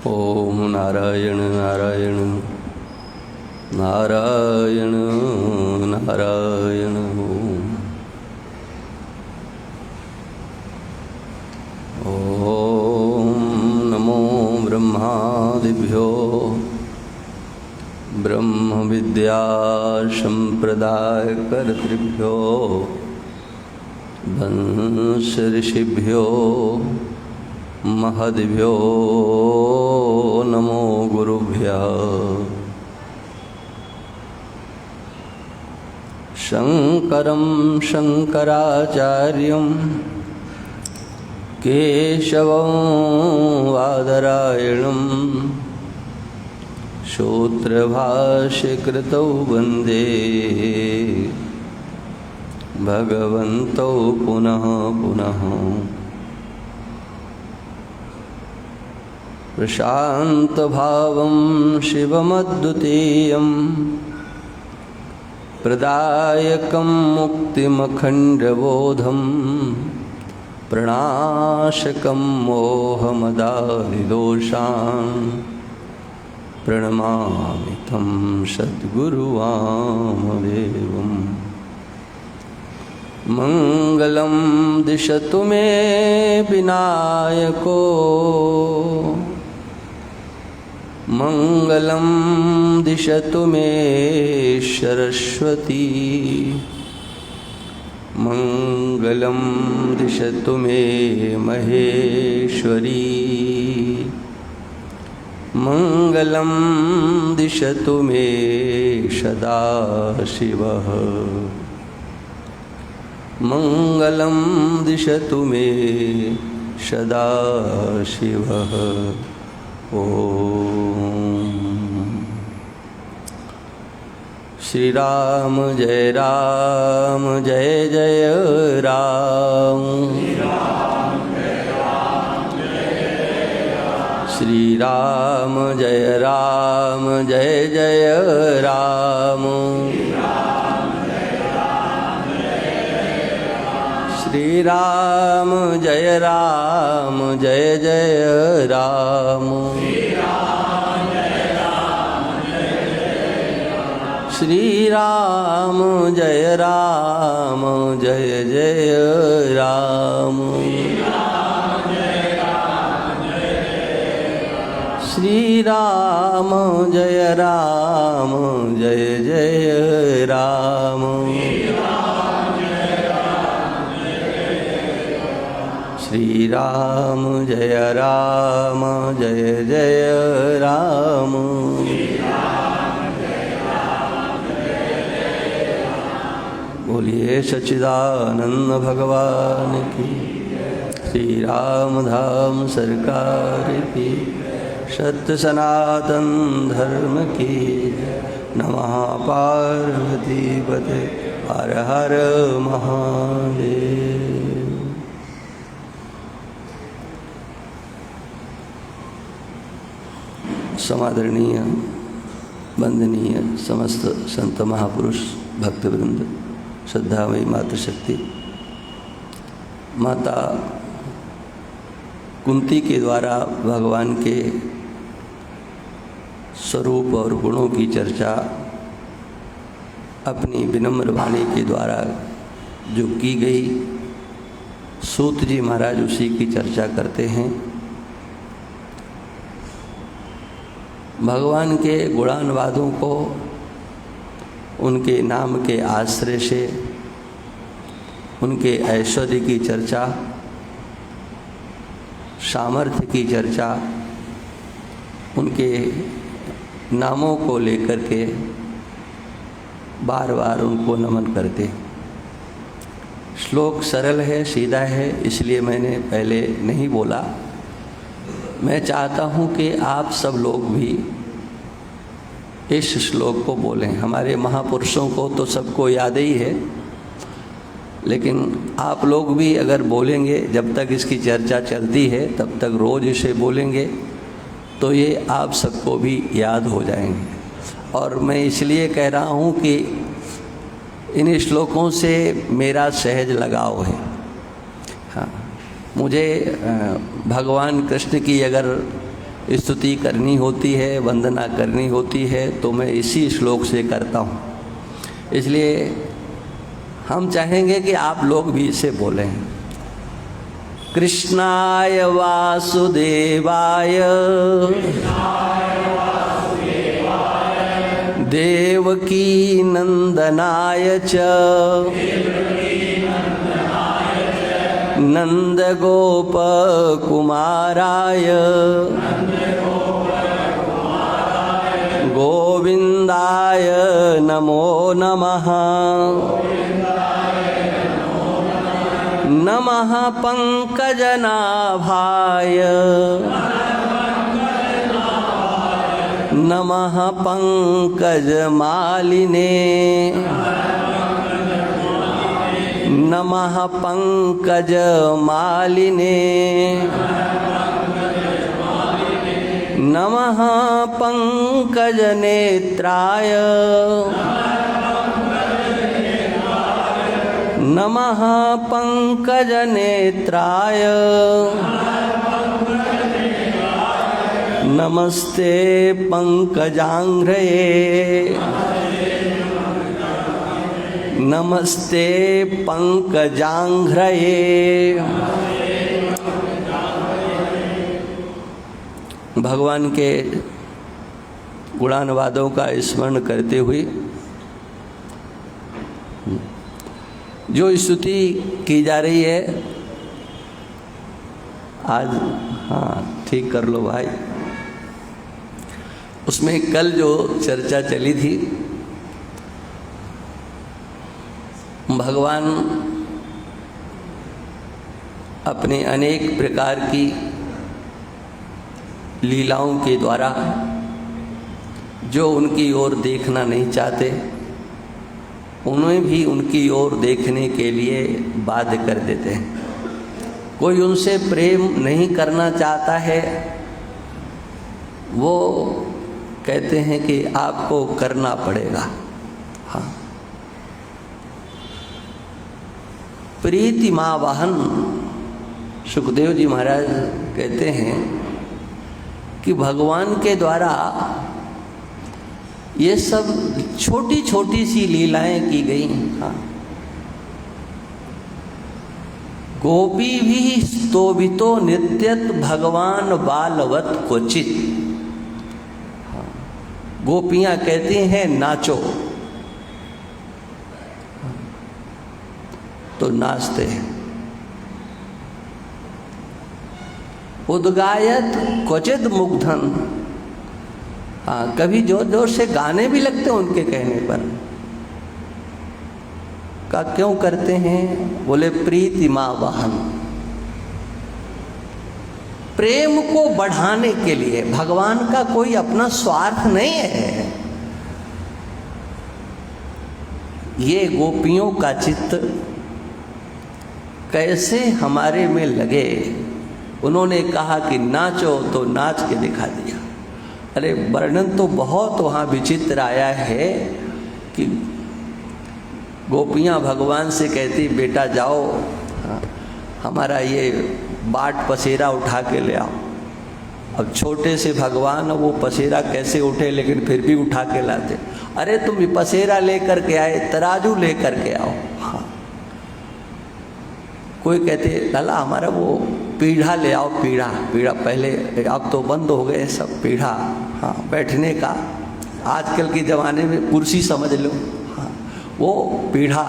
ओम नारायण नारायण नारायण नारायण। ओम नमो ब्रह्मादिभ्यो ब्रह्म विद्या संप्रदाय कर्तृभ्यो वंश ऋषिभ्यो महद्भ्यो नमो गुरुभ्यः। शंकरं शंकराचार्यं केशवं वादरायणं सूत्रभाष्यकृतौ वन्दे भगवन्तौ पुनः पुनः। प्रशान्तभावं शिवमद्वितीयं प्रदायकं मुक्तिमखण्डबोधं प्रणाशकं मोहमदादिदोषान् प्रणमामि तं सद्गुरुवामदेवम्। मंगलं दिशतु मे विनायको मंगलं दिशतु मे सरस्वती मंगलं दिशतु मे महेश्वरी मंगलं दिशतु मे सदाशिवः मंगलं दिशतु मे सदाशिवः। ओम श्री राम जय जय राम। श्री राम जय जय राम। श्री राम जय जय राम। श्री राम जय जय राम। श्री राम जय जय राम। श्री राम जय जय राम। बोलिए सच्चिदानंद भगवान की। श्री राम धाम सरकार की। सत्य सनातन धर्म की। नमः पार्वती पते हर हर महादेव। समादरणीय वंदनीय समस्त संत महापुरुष भक्तवृंद, श्रद्धामयी मातृशक्ति, माता कुंती के द्वारा भगवान के स्वरूप और गुणों की चर्चा अपनी विनम्र वाणी के द्वारा जो की गई, सूत जी महाराज उसी की चर्चा करते हैं। भगवान के गुणानुवादों को उनके नाम के आश्रय से, उनके ऐश्वर्य की चर्चा, सामर्थ्य की चर्चा, उनके नामों को लेकर के बार बार उनको नमन करते। श्लोक सरल है, सीधा है, इसलिए मैंने पहले नहीं बोला। मैं चाहता हूँ कि आप सब लोग भी इस श्लोक को बोलें। हमारे महापुरुषों को तो सबको याद ही है, लेकिन आप लोग भी अगर बोलेंगे, जब तक इसकी चर्चा चलती है तब तक रोज़ इसे बोलेंगे तो ये आप सबको भी याद हो जाएंगे। और मैं इसलिए कह रहा हूँ कि इन श्लोकों से मेरा सहज लगाव है। हाँ, मुझे भगवान कृष्ण की अगर स्तुति करनी होती है, वंदना करनी होती है, तो मैं इसी श्लोक से करता हूँ। इसलिए हम चाहेंगे कि आप लोग भी इसे बोलें। कृष्णाय वासुदेवाय देवकी नंदनाय च नंदगोप कुमाराय गोविंदाय नमो नमः। नमः पंकजनाभाय नमः पंकजमालिने नमः पंकजमालिने नमः पंकजनेत्राय नमः पंकजनेत्राय नमस्ते पंकजांघ्रये नमस्ते पंकजांघ्रये। भगवान के गुणानुवादों का स्मरण करते हुए जो स्तुति की जा रही है आज, हाँ ठीक कर लो भाई, उसमें कल जो चर्चा चली थी, भगवान अपने अनेक प्रकार की लीलाओं के द्वारा जो उनकी ओर देखना नहीं चाहते उन्हें भी उनकी ओर देखने के लिए बाध्य कर देते हैं। कोई उनसे प्रेम नहीं करना चाहता है, वो कहते हैं कि आपको करना पड़ेगा। हाँ, प्रीति माँ वाहन, सुखदेव जी महाराज कहते हैं कि भगवान के द्वारा ये सब छोटी छोटी सी लीलाएं की गई। हाँ, गोपी भी स्तोभितो नित्यत भगवान बालवत क्वचित। हाँ, गोपियां कहती हैं नाचो, तो नाचते हैं। उद्गायत क्वचित मुग्धन, हाँ कभी जोर जोर से गाने भी लगते हैं उनके कहने पर। का क्यों करते हैं? बोले प्रीति माँ वाहन, प्रेम को बढ़ाने के लिए। भगवान का कोई अपना स्वार्थ नहीं है। ये गोपियों का चित्त कैसे हमारे में लगे। उन्होंने कहा कि नाचो, तो नाच के दिखा दिया। अरे वर्णन तो बहुत वहाँ विचित्र आया है कि गोपियाँ भगवान से कहती बेटा जाओ, हाँ, हमारा ये बाट पसेरा उठा के ले आओ। अब छोटे से भगवान, वो पसेरा कैसे उठे, लेकिन फिर भी उठा के लाते। अरे तुम पसेरा लेकर के आए, तराजू लेकर के आओ। हाँ, कोई कहते लाला हमारा वो पीढ़ा ले आओ, पीढ़ा। पीढ़ा पहले, अब तो बंद हो गए सब पीढ़ा, हाँ बैठने का, आजकल के ज़माने में कुर्सी समझ लो। हाँ, वो पीढ़ा।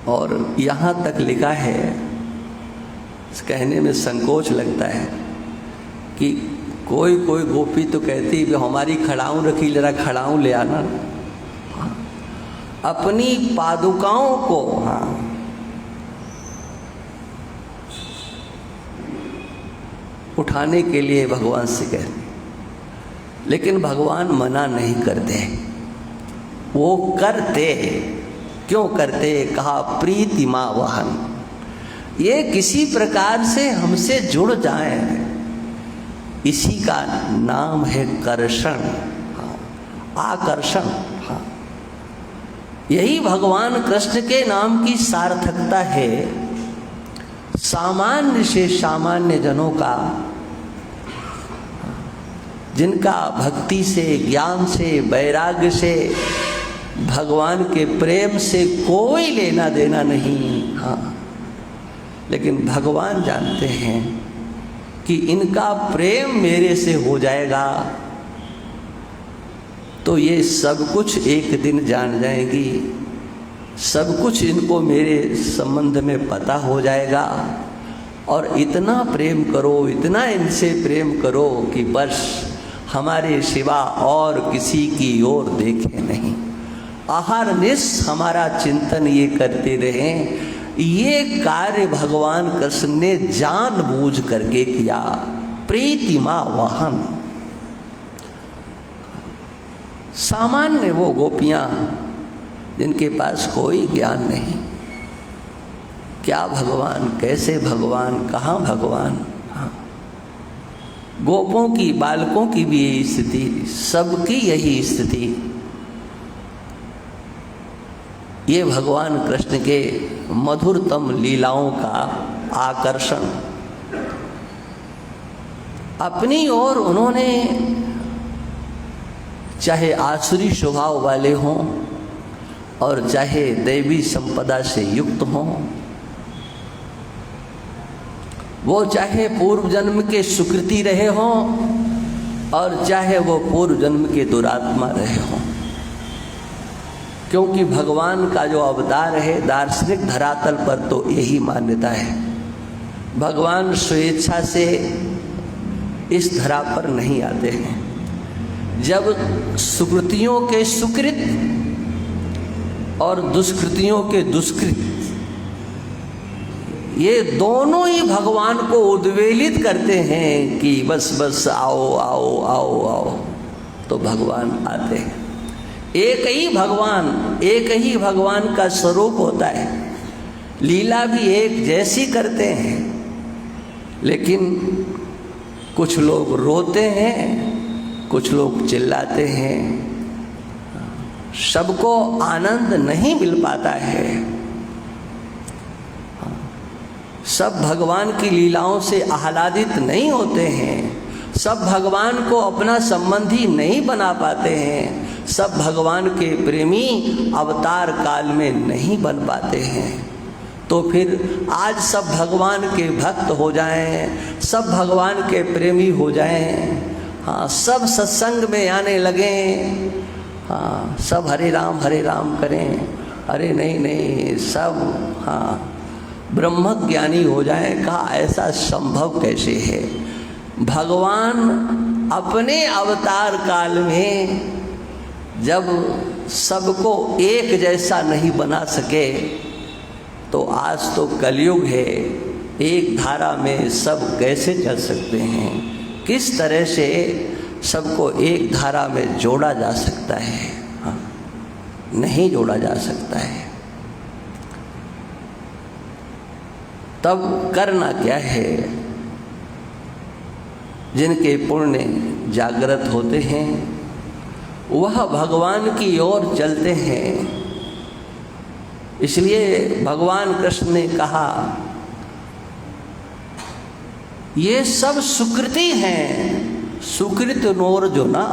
और यहाँ तक लिखा है, कहने में संकोच लगता है कि कोई कोई गोपी तो कहती भी हमारी खड़ाऊँ रखी, जरा खड़ाऊँ ले आना। हाँ, अपनी पादुकाओं को, हाँ उठाने के लिए भगवान से कहते, लेकिन भगवान मना नहीं करते। वो करते, क्यों करते? कहा प्रीति माँ वाहन, ये किसी प्रकार से हमसे जुड़ जाएं, इसी का नाम है कर्षण। हाँ, आकर्षण। हाँ, यही भगवान कृष्ण के नाम की सार्थकता है। सामान्य से सामान्य जनों का, जिनका भक्ति से, ज्ञान से, वैराग्य से, भगवान के प्रेम से कोई लेना देना नहीं। हाँ, लेकिन भगवान जानते हैं कि इनका प्रेम मेरे से हो जाएगा तो ये सब कुछ एक दिन जान जाएंगी, सब कुछ इनको मेरे संबंध में पता हो जाएगा, और इतना प्रेम करो, इतना इनसे प्रेम करो कि बस हमारे सिवा और किसी की ओर देखें नहीं। अहरनिश हमारा चिंतन ये करते रहें। ये कार्य भगवान कृष्ण ने जानबूझ करके किया। प्रीतिमा वाहन, सामान्य वो गोपियां जिनके पास कोई ज्ञान नहीं, क्या भगवान, कैसे भगवान, कहाँ भगवान। हाँ, गोपों की, बालकों की भी यही स्थिति, सबकी यही स्थिति। ये भगवान कृष्ण के मधुरतम लीलाओं का आकर्षण, अपनी ओर उन्होंने चाहे आसुरी स्वभाव वाले हों और चाहे दैवी संपदा से युक्त हों, वो चाहे पूर्व जन्म के सुकृति रहे हों और चाहे वो पूर्व जन्म के दुरात्मा रहे हों, क्योंकि भगवान का जो अवतार है, दार्शनिक धरातल पर तो यही मान्यता है, भगवान स्वेच्छा से इस धरा पर नहीं आते हैं। जब सुकृतियों के सुकृत और दुष्कृतियों के दुष्कृत, ये दोनों ही भगवान को उद्वेलित करते हैं कि बस बस आओ आओ आओ आओ, तो भगवान आते हैं। एक ही भगवान का स्वरूप होता है, लीला भी एक जैसी करते हैं, लेकिन कुछ लोग रोते हैं, कुछ लोग चिल्लाते हैं, सबको आनंद नहीं मिल पाता है। सब भगवान की लीलाओं से आह्लादित नहीं होते हैं, सब भगवान को अपना संबंधी नहीं बना पाते हैं, सब भगवान के प्रेमी अवतार काल में नहीं बन पाते हैं। तो फिर आज सब भगवान के भक्त हो जाएं, सब भगवान के प्रेमी हो जाएं, हाँ, सब सत्संग में आने लगें, हाँ, सब हरे राम करें, अरे नहीं नहीं, सब हाँ ब्रह्म ज्ञानी हो जाए, कहा ऐसा संभव कैसे है। भगवान अपने अवतार काल में जब सबको एक जैसा नहीं बना सके, तो आज तो कलयुग है, एक धारा में सब कैसे चल सकते हैं, किस तरह से सबको एक धारा में जोड़ा जा सकता है। हाँ, नहीं जोड़ा जा सकता है। तब करना क्या है, जिनके पुण्य जागृत होते हैं वह भगवान की ओर चलते हैं। इसलिए भगवान कृष्ण ने कहा, ये सब सुकृति हैं, सुकृत नोर जो ना,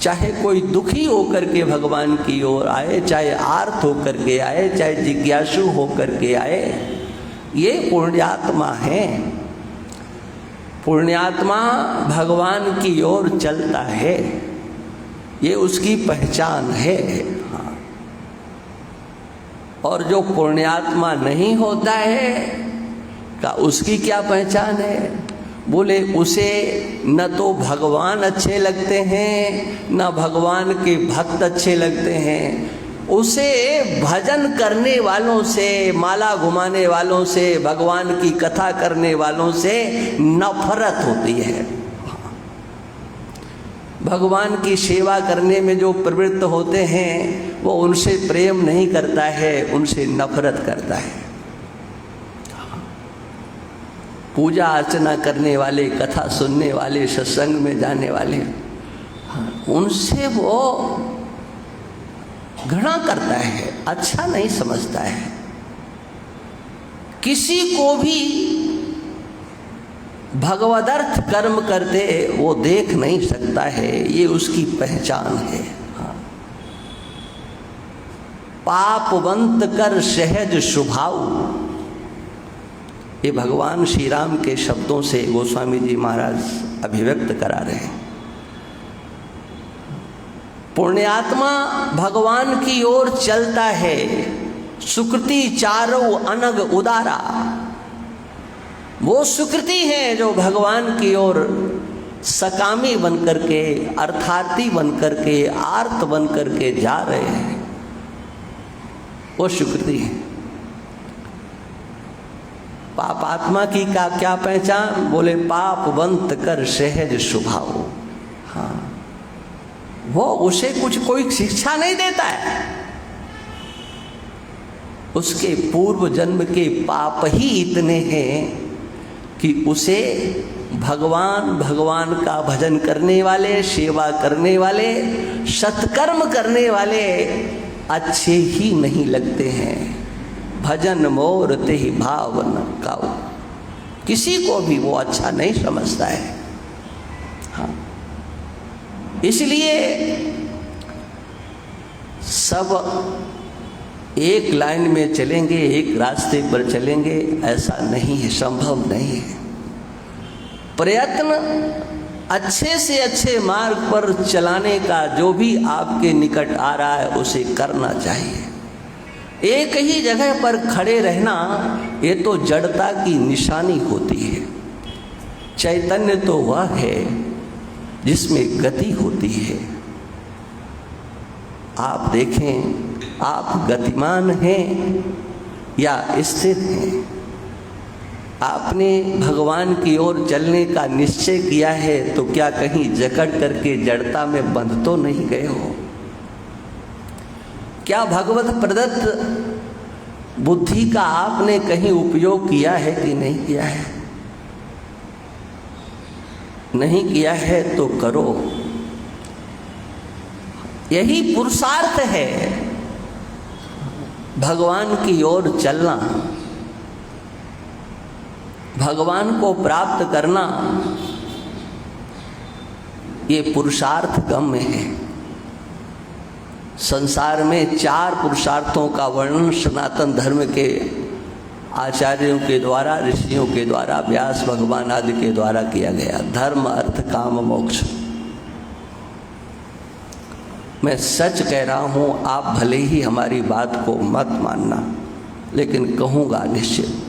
चाहे कोई दुखी होकर के भगवान की ओर आए, चाहे आर्त होकर के आए, चाहे जिज्ञासु होकर के आए, ये पुण्यात्मा है। पुण्यात्मा भगवान की ओर चलता है, ये उसकी पहचान है। हाँ। और जो पुण्यात्मा नहीं होता है का उसकी क्या पहचान है? बोले उसे न तो भगवान अच्छे लगते हैं, न भगवान के भक्त अच्छे लगते हैं, उसे भजन करने वालों से, माला घुमाने वालों से, भगवान की कथा करने वालों से नफरत होती है। भगवान की सेवा करने में जो प्रवृत्त होते हैं वो उनसे प्रेम नहीं करता है, उनसे नफरत करता है। पूजा अर्चना करने वाले, कथा सुनने वाले, सत्संग में जाने वाले, उनसे वो घृणा करता है, अच्छा नहीं समझता है। किसी को भी भगवदर्थ कर्म करते वो देख नहीं सकता है, ये उसकी पहचान है। हाँ। पापवंत कर सहज स्वभाव, ये भगवान श्री राम के शब्दों से गोस्वामी जी महाराज अभिव्यक्त करा रहे हैं। पुण्यात्मा भगवान की ओर चलता है, सुकृति चारों अनग उदारा, वो सुकृति है जो भगवान की ओर सकामी बन करके, अर्थार्थी बन करके, आर्त बन करके जा रहे हैं, वो सुकृति है। पापात्मा की का क्या पहचान? बोले पापवंत कर सहज स्वभाव। हाँ, वो उसे कुछ कोई शिक्षा नहीं देता है, उसके पूर्व जन्म के पाप ही इतने हैं कि उसे भगवान का भजन करने वाले, सेवा करने वाले, सत्कर्म करने वाले अच्छे ही नहीं लगते हैं। भजन मोर ते ही भाव न काऊ, किसी को भी वो अच्छा नहीं समझता है। हाँ, इसलिए सब एक लाइन में चलेंगे, एक रास्ते पर चलेंगे, ऐसा नहीं है, संभव नहीं है। प्रयत्न अच्छे से अच्छे मार्ग पर चलाने का जो भी आपके निकट आ रहा है उसे करना चाहिए। एक ही जगह पर खड़े रहना ये तो जड़ता की निशानी होती है। चैतन्य तो वह है जिसमें गति होती है। आप देखें, आप गतिमान हैं या स्थिर हैं? आपने भगवान की ओर चलने का निश्चय किया है तो क्या कहीं जकड़ करके जड़ता में बंध तो नहीं गए हो? क्या भगवत प्रदत्त बुद्धि का आपने कहीं उपयोग किया है कि नहीं किया है? नहीं किया है तो करो। यही पुरुषार्थ है, भगवान की ओर चलना, भगवान को प्राप्त करना, ये पुरुषार्थ गम्य है। संसार में 4 पुरुषार्थों का वर्णन सनातन धर्म के आचार्यों के द्वारा, ऋषियों के द्वारा, व्यास भगवान आदि के द्वारा किया गया। धर्म, अर्थ, काम, मोक्ष। मैं सच कह रहा हूँ, आप भले ही हमारी बात को मत मानना, लेकिन कहूँगा निश्चित।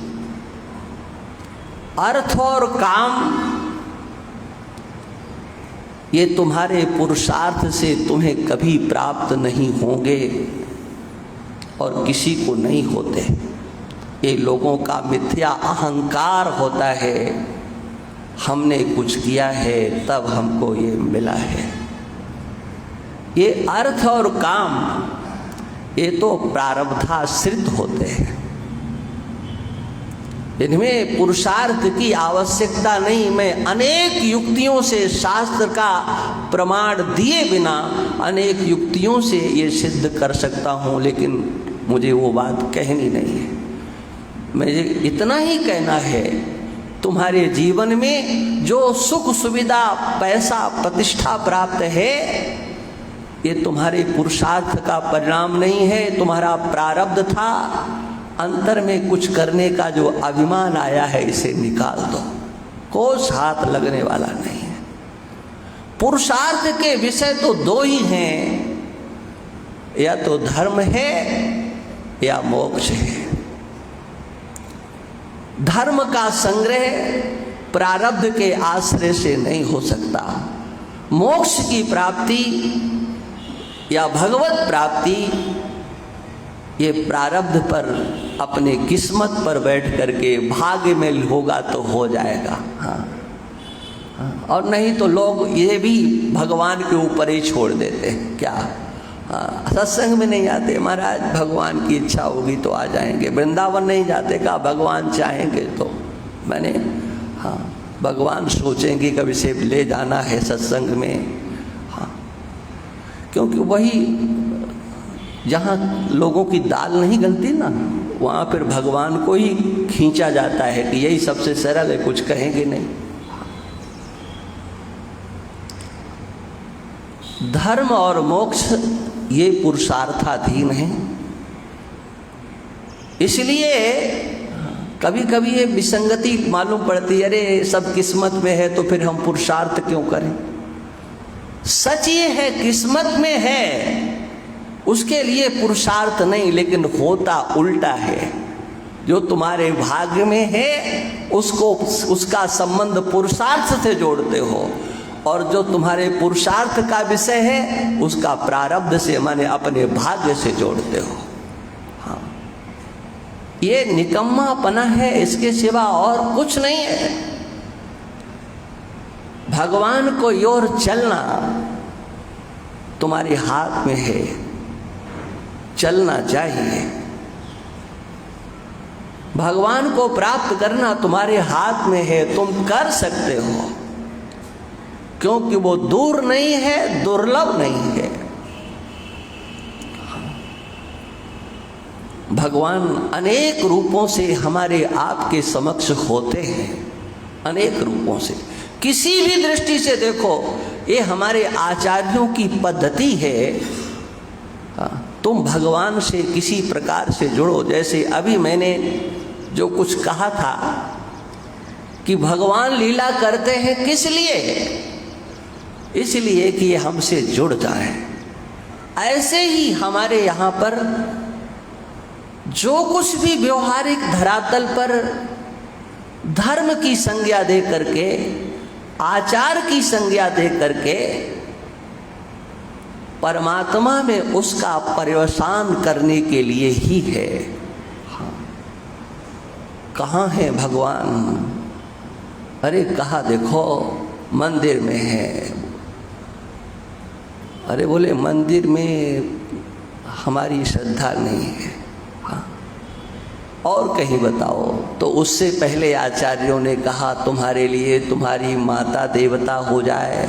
अर्थ और काम ये तुम्हारे पुरुषार्थ से तुम्हें कभी प्राप्त नहीं होंगे और किसी को नहीं होते। ये लोगों का मिथ्या अहंकार होता है, हमने कुछ किया है तब हमको ये मिला है। ये अर्थ और काम ये तो प्रारब्धाश्रित होते हैं, इनमें पुरुषार्थ की आवश्यकता नहीं। मैं अनेक युक्तियों से, शास्त्र का प्रमाण दिए बिना अनेक युक्तियों से ये सिद्ध कर सकता हूँ, लेकिन मुझे वो बात कहनी नहीं है। मुझे इतना ही कहना है, तुम्हारे जीवन में जो सुख सुविधा, पैसा, प्रतिष्ठा प्राप्त है, ये तुम्हारे पुरुषार्थ का परिणाम नहीं है, तुम्हारा प्रारब्ध था। अंतर में कुछ करने का जो अभिमान आया है इसे निकाल दो, कोई हाथ लगने वाला नहीं है। पुरुषार्थ के विषय तो 2 ही हैं, या तो धर्म है या मोक्ष है। धर्म का संग्रह प्रारब्ध के आश्रय से नहीं हो सकता। मोक्ष की प्राप्ति या भगवत प्राप्ति ये प्रारब्ध पर, अपने किस्मत पर बैठ करके भाग्य में होगा तो हो जाएगा। हाँ, और नहीं तो लोग ये भी भगवान के ऊपर ही छोड़ देते हैं। क्या सत्संग में नहीं आते महाराज, भगवान की इच्छा होगी तो आ जाएंगे। वृंदावन नहीं जाते, का भगवान चाहेंगे तो। मैंने हाँ, भगवान सोचेंगे कभी से ले जाना है सत्संग में। हाँ, क्योंकि वही जहाँ लोगों की दाल नहीं गलती ना, वहाँ फिर भगवान को ही खींचा जाता है कि यही सबसे सरल है, कुछ कहेंगे नहीं। धर्म और मोक्ष ये पुरुषार्थाधीन है, इसलिए कभी कभी ये विसंगति मालूम पड़ती है, अरे सब किस्मत में है तो फिर हम पुरुषार्थ क्यों करें। सच ये है किस्मत में है, उसके लिए पुरुषार्थ नहीं, लेकिन होता उल्टा है। जो तुम्हारे भाग्य में है उसको, उसका संबंध पुरुषार्थ से जोड़ते हो, और जो तुम्हारे पुरुषार्थ का विषय है उसका प्रारब्ध से, माने अपने भाग्य से जोड़ते हो। हाँ, ये निकम्मापना है, इसके सिवा और कुछ नहीं है। भगवान को योर चलना तुम्हारे हाथ में है, चलना चाहिए। भगवान को प्राप्त करना तुम्हारे हाथ में है, तुम कर सकते हो, क्योंकि वो दूर नहीं है, दुर्लभ नहीं है। भगवान अनेक रूपों से हमारे आपके समक्ष होते हैं, अनेक रूपों से। किसी भी दृष्टि से देखो, ये हमारे आचार्यों की पद्धति है। तुम भगवान से किसी प्रकार से जुड़ो। जैसे अभी मैंने जो कुछ कहा था कि भगवान लीला करते हैं किस लिए, इसलिए कि ये हमसे जुड़ जाए। ऐसे ही हमारे यहाँ पर जो कुछ भी व्यवहारिक धरातल पर धर्म की संज्ञा दे करके, आचार की संज्ञा दे करके परमात्मा में उसका पर्यवसान करने के लिए ही है। कहाँ है भगवान? अरे कहाँ देखो, मंदिर में है। अरे बोले मंदिर में हमारी श्रद्धा नहीं है। हाँ, और कहीं बताओ। तो उससे पहले आचार्यों ने कहा तुम्हारे लिए तुम्हारी माता देवता हो जाए।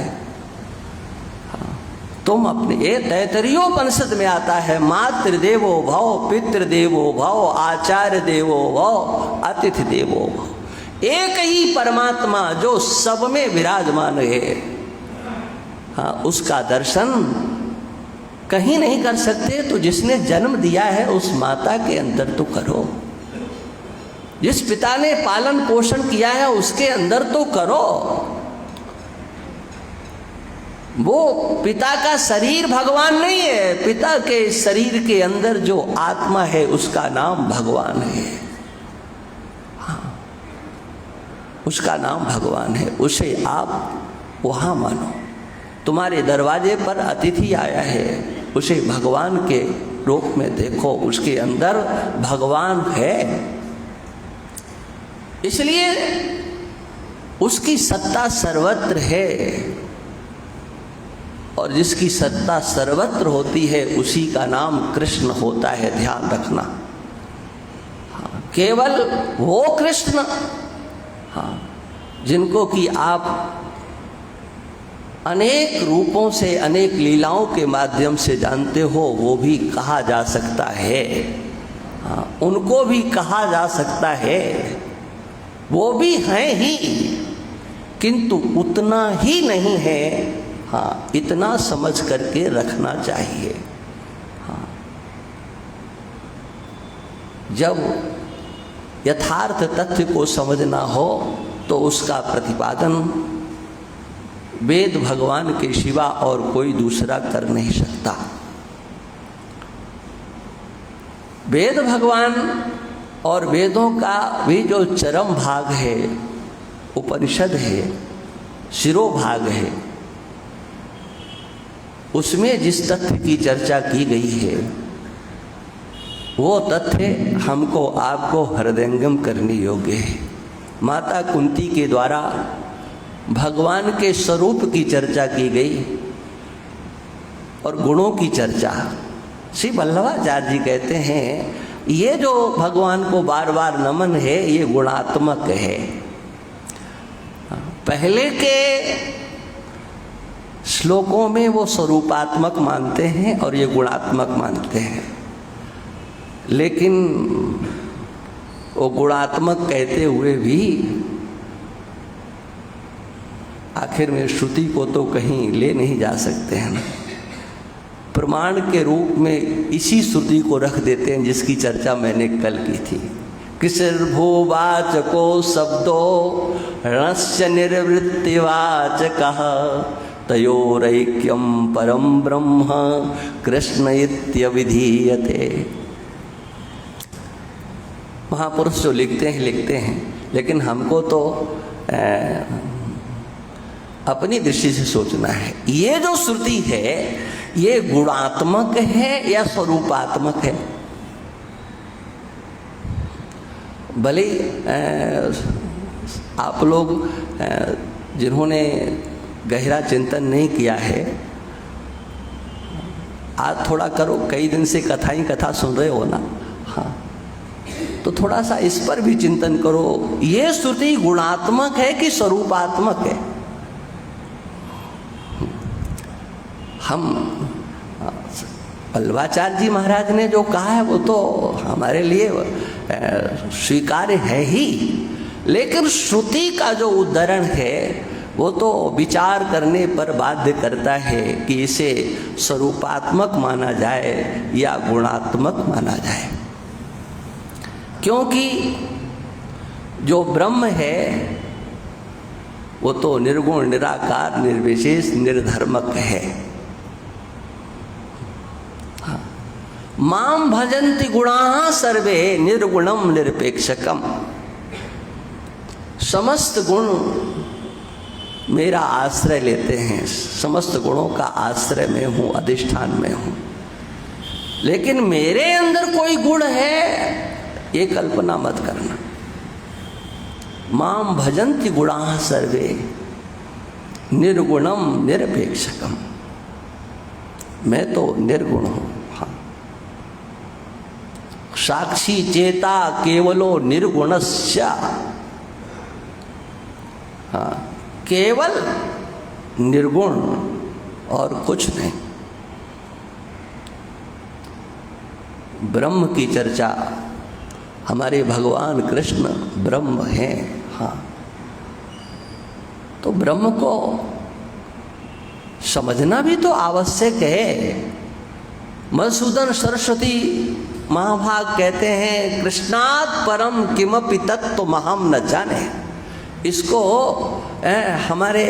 हाँ, तुम अपने, ये तैतरीयोपनिषद में आता है, मातृदेवो भव, पितृदेवो भव, आचार्य देवो भव, अतिथि देवो भव। एक ही परमात्मा जो सब में विराजमान है, हाँ, उसका दर्शन कहीं नहीं कर सकते तो जिसने जन्म दिया है उस माता के अंदर तो करो। जिस पिता ने पालन पोषण किया है उसके अंदर तो करो। वो पिता का शरीर भगवान नहीं है, पिता के शरीर के अंदर जो आत्मा है उसका नाम भगवान है। हाँ, उसका नाम भगवान है, उसे आप वहाँ मानो। तुम्हारे दरवाजे पर अतिथि आया है, उसे भगवान के रूप में देखो, उसके अंदर भगवान है। इसलिए उसकी सत्ता सर्वत्र है, और जिसकी सत्ता सर्वत्र होती है उसी का नाम कृष्ण होता है, ध्यान रखना। हाँ, केवल वो कृष्ण, हाँ, जिनको कि आप अनेक रूपों से, अनेक लीलाओं के माध्यम से जानते हो, वो भी कहा जा सकता है। हाँ, उनको भी कहा जा सकता है, वो भी हैं ही, किंतु उतना ही नहीं है। हाँ, इतना समझ करके रखना चाहिए। हाँ, जब यथार्थ तथ्य को समझना हो तो उसका प्रतिपादन वेद भगवान के सिवा और कोई दूसरा कर नहीं सकता। वेद भगवान और वेदों का भी जो चरम भाग है, उपनिषद है, शिरोभाग है, उसमें जिस तथ्य की चर्चा की गई है वो तथ्य हमको आपको हृदयंगम करने योग्य है। माता कुंती के द्वारा भगवान के स्वरूप की चर्चा की गई और गुणों की चर्चा। श्री वल्लभाचार्य जी कहते हैं ये जो भगवान को बार बार नमन है ये गुणात्मक है। पहले के श्लोकों में वो स्वरूपात्मक मानते हैं और ये गुणात्मक मानते हैं, लेकिन वो गुणात्मक कहते हुए भी आखिर में श्रुति को तो कहीं ले नहीं जा सकते हैं ना। प्रमाण के रूप में इसी श्रुति को रख देते हैं जिसकी चर्चा मैंने कल की थी। किसिर्भूवाचको शब्दो रणस्य निर्वृत्तिवाचकः तयोरैक्यं परम ब्रह्म कृष्ण इत्यभिधीयते। महापुरुष जो लिखते हैं, लेकिन हमको तो अपनी दृष्टि से सोचना है, ये जो श्रुति है ये गुणात्मक है या स्वरूपात्मक है। भले आप लोग जिन्होंने गहरा चिंतन नहीं किया है, आज थोड़ा करो, कई दिन से कथा सुन रहे हो ना, हाँ, तो थोड़ा सा इस पर भी चिंतन करो, ये श्रुति गुणात्मक है कि स्वरूपात्मक है। हम वल्लभाचार्य जी महाराज ने जो कहा है वो तो हमारे लिए स्वीकार्य है ही, लेकिन श्रुति का जो उद्धरण है वो तो विचार करने पर बाध्य करता है कि इसे स्वरूपात्मक माना जाए या गुणात्मक माना जाए। क्योंकि जो ब्रह्म है वो तो निर्गुण, निराकार, निर्विशेष, निर्धर्मक है। माम भजन्ति गुणाः सर्वे निर्गुणम निरपेक्षकम। समस्त गुण मेरा आश्रय लेते हैं, समस्त गुणों का आश्रय में हूँ, अधिष्ठान में हूँ, लेकिन मेरे अंदर कोई गुण है ये कल्पना मत करना। माम भजन्ति गुणाः सर्वे निर्गुणम निरपेक्षकम। मैं तो निर्गुण हूँ। साक्षी चेता केवलो निर्गुणस्य। हाँ, केवल निर्गुण और कुछ नहीं। ब्रह्म की चर्चा, हमारे भगवान कृष्ण ब्रह्म हैं। हाँ, तो ब्रह्म को समझना भी तो आवश्यक है। मधुसूदन सरस्वती महाभाग कहते हैं, कृष्णात् परम किमपि तत्त्वमहं न जाने। इसको हमारे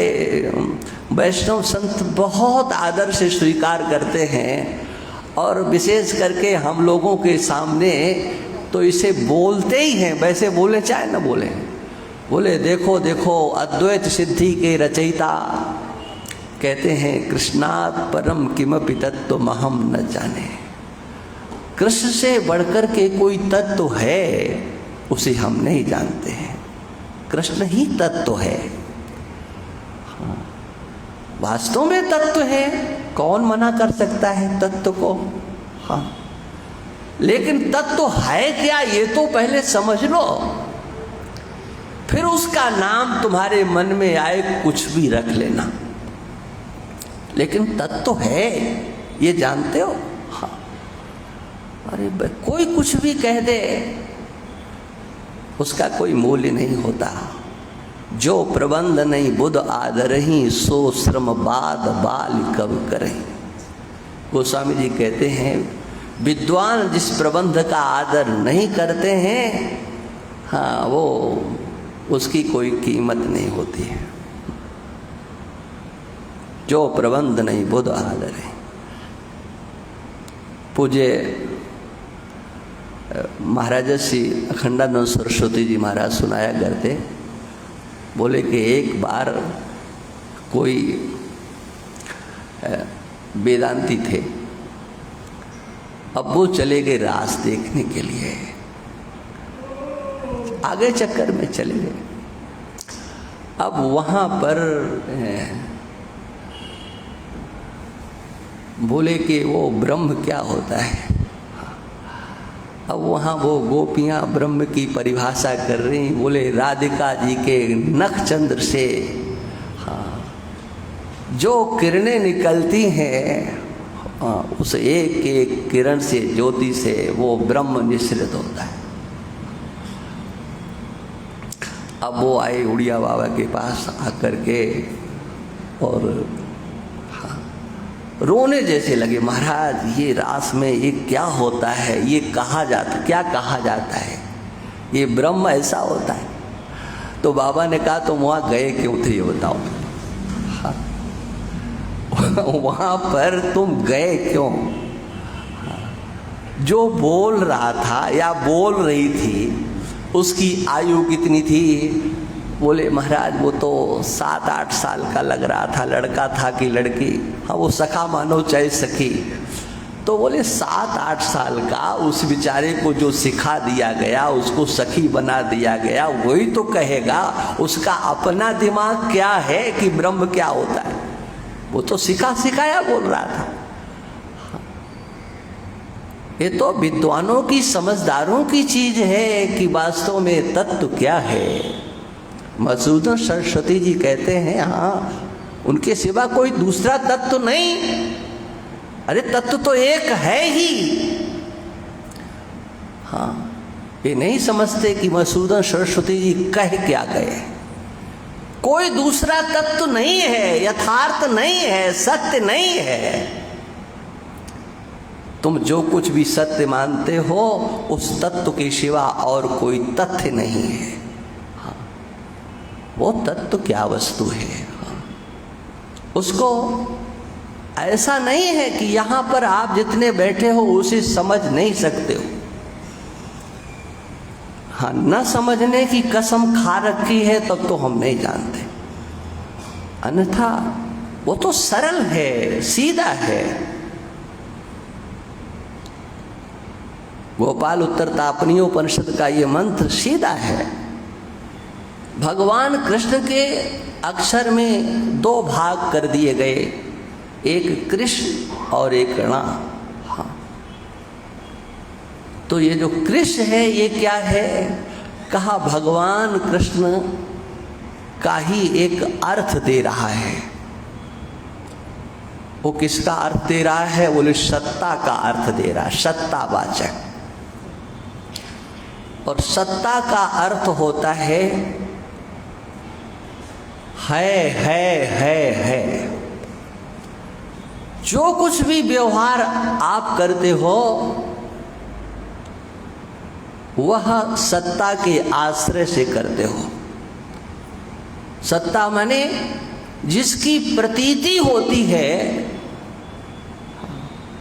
वैष्णव संत बहुत आदर से स्वीकार करते हैं, और विशेष करके हम लोगों के सामने तो इसे बोलते ही हैं, वैसे बोले चाहे न बोले, बोले देखो देखो अद्वैत सिद्धि के रचयिता कहते हैं कृष्णात् परम किमपि तत्त्वमहं न जाने। कृष्ण से बढ़कर के कोई तत्व है उसे हम नहीं जानते हैं, कृष्ण ही तत्व है। हाँ, वास्तव में तत्व है, कौन मना कर सकता है तत्व को। हाँ, लेकिन तत्व है क्या ये तो पहले समझ लो, फिर उसका नाम तुम्हारे मन में आए कुछ भी रख लेना, लेकिन तत्व है ये जानते हो। हाँ, अरे कोई कुछ भी कह दे उसका कोई मूल्य नहीं होता। जो प्रबंध नहीं बुध आदरही, सो श्रम बाद बाल कब करें। गोस्वामी जी कहते हैं, विद्वान जिस प्रबंध का आदर नहीं करते हैं, हाँ, वो उसकी कोई कीमत नहीं होती है। जो प्रबंध नहीं बुध आदर है। पूज्य महाराजा श्री अखंडानंद सरस्वती जी महाराज सुनाया करते, बोले कि एक बार कोई वेदांती थे, अब वो चले गए रास देखने के लिए, आगे चक्कर में चले गए। अब वहाँ पर बोले कि वो ब्रह्म क्या होता है। अब वहाँ वो गोपियाँ ब्रह्म की परिभाषा कर रही, बोले राधिका जी के नख चंद्र से, हाँ, जो किरणें निकलती हैं, उस एक एक किरण से, ज्योति से वो ब्रह्म निश्रित होता है। अब वो आए उड़िया बाबा के पास आकर के और रोने जैसे लगे, महाराज ये रास में ये क्या होता है, ये क्या कहा जाता है, ये ब्रह्म ऐसा होता है। तो बाबा ने कहा तुम वहाँ गए क्यों थे ये बताओ। हाँ, वहाँ पर तुम गए क्यों। जो बोल रहा था या बोल रही थी उसकी आयु कितनी थी। बोले महाराज वो तो 7-8 साल का लग रहा था, लड़का था कि लड़की। हाँ वो सखा मानो चाहे सखी। तो बोले 7-8 साल का उस बेचारे को जो सिखा दिया गया, उसको सखी बना दिया गया, वही तो कहेगा। उसका अपना दिमाग क्या है कि ब्रह्म क्या होता है। वो तो सिखाया बोल रहा था। ये तो विद्वानों की, समझदारों की चीज है कि वास्तव में तत्व क्या है। मधुसूदन सरस्वती जी कहते हैं हाँ उनके सिवा कोई दूसरा तत्व नहीं। अरे तत्व तो एक है ही। हाँ ये नहीं समझते कि मधुसूदन सरस्वती जी कह क्या गए। कोई दूसरा तत्व नहीं है, यथार्थ नहीं है, सत्य नहीं है। तुम जो कुछ भी सत्य मानते हो उस तत्व के सिवा और कोई तथ्य नहीं है। हाँ, वो तत्व क्या वस्तु है। हाँ, उसको ऐसा नहीं है कि यहां पर आप जितने बैठे हो उसे समझ नहीं सकते हो। हाँ, न समझने की कसम खा रखी है तब तो हम नहीं जानते, अन्यथा वो तो सरल है, सीधा है। गोपाल उत्तर तापनीयोपनिषद का ये मंत्र सीधा है। भगवान कृष्ण के अक्षर में 2 भाग कर दिए गए, एक कृष्ण और एक णा। हाँ, तो ये जो कृष्ण है ये क्या है, कहा भगवान कृष्ण का ही एक अर्थ दे रहा है। वो किसका अर्थ दे रहा है, बोले सत्ता का अर्थ दे रहा है, सत्तावाचक। और सत्ता का अर्थ होता है है। जो कुछ भी व्यवहार आप करते हो वह सत्ता के आश्रय से करते हो। सत्ता माने जिसकी प्रतीति होती है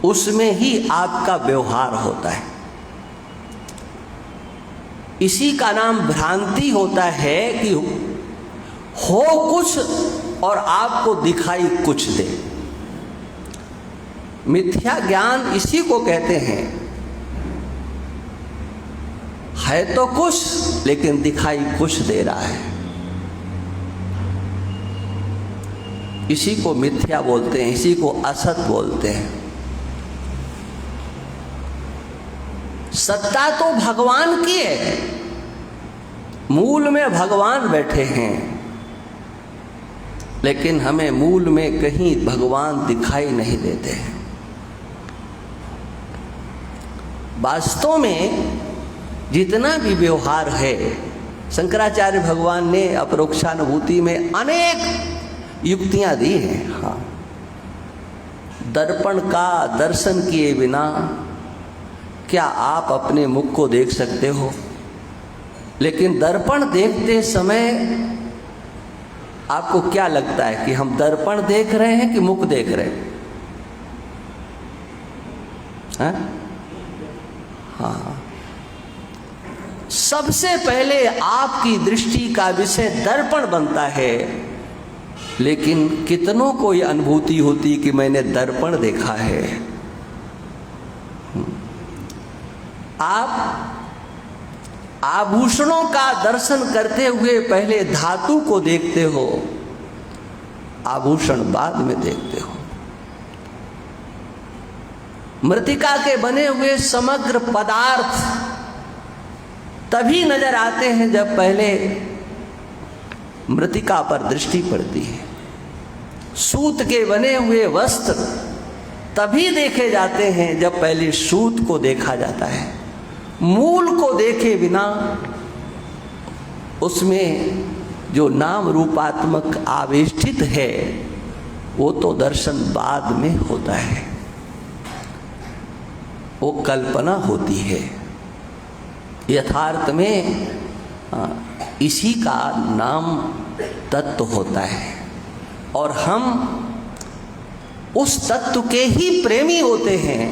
उसमें ही आपका व्यवहार होता है। इसी का नाम भ्रांति होता है कि हो कुछ और आपको दिखाई कुछ दे। मिथ्या ज्ञान इसी को कहते हैं, है तो कुछ लेकिन दिखाई कुछ दे रहा है। इसी को मिथ्या बोलते हैं, इसी को असत बोलते हैं। सत्ता तो भगवान की है, मूल में भगवान बैठे हैं, लेकिन हमें मूल में कहीं भगवान दिखाई नहीं देते हैं। वास्तव में जितना भी व्यवहार है, शंकराचार्य भगवान ने अपरोक्षानुभूति में अनेक युक्तियां दी हैं। हाँ, दर्पण का दर्शन किए बिना क्या आप अपने मुख को देख सकते हो? लेकिन दर्पण देखते समय आपको क्या लगता है कि हम दर्पण देख रहे हैं कि मुख देख रहे हैं? हाँ, सबसे पहले आपकी दृष्टि का विषय दर्पण बनता है, लेकिन कितनों को ये अनुभूति होती कि मैंने दर्पण देखा है। आप आभूषणों का दर्शन करते हुए पहले धातु को देखते हो, आभूषण बाद में देखते हो। मृत्तिका के बने हुए समग्र पदार्थ तभी नजर आते हैं जब पहले मृत्तिका पर दृष्टि पड़ती है। सूत के बने हुए वस्त्र तभी देखे जाते हैं जब पहले सूत को देखा जाता है। मूल को देखे बिना उसमें जो नाम रूपात्मक आवेष्टित है वो तो दर्शन बाद में होता है, वो कल्पना होती है। यथार्थ में इसी का नाम तत्व होता है और हम उस तत्व के ही प्रेमी होते हैं,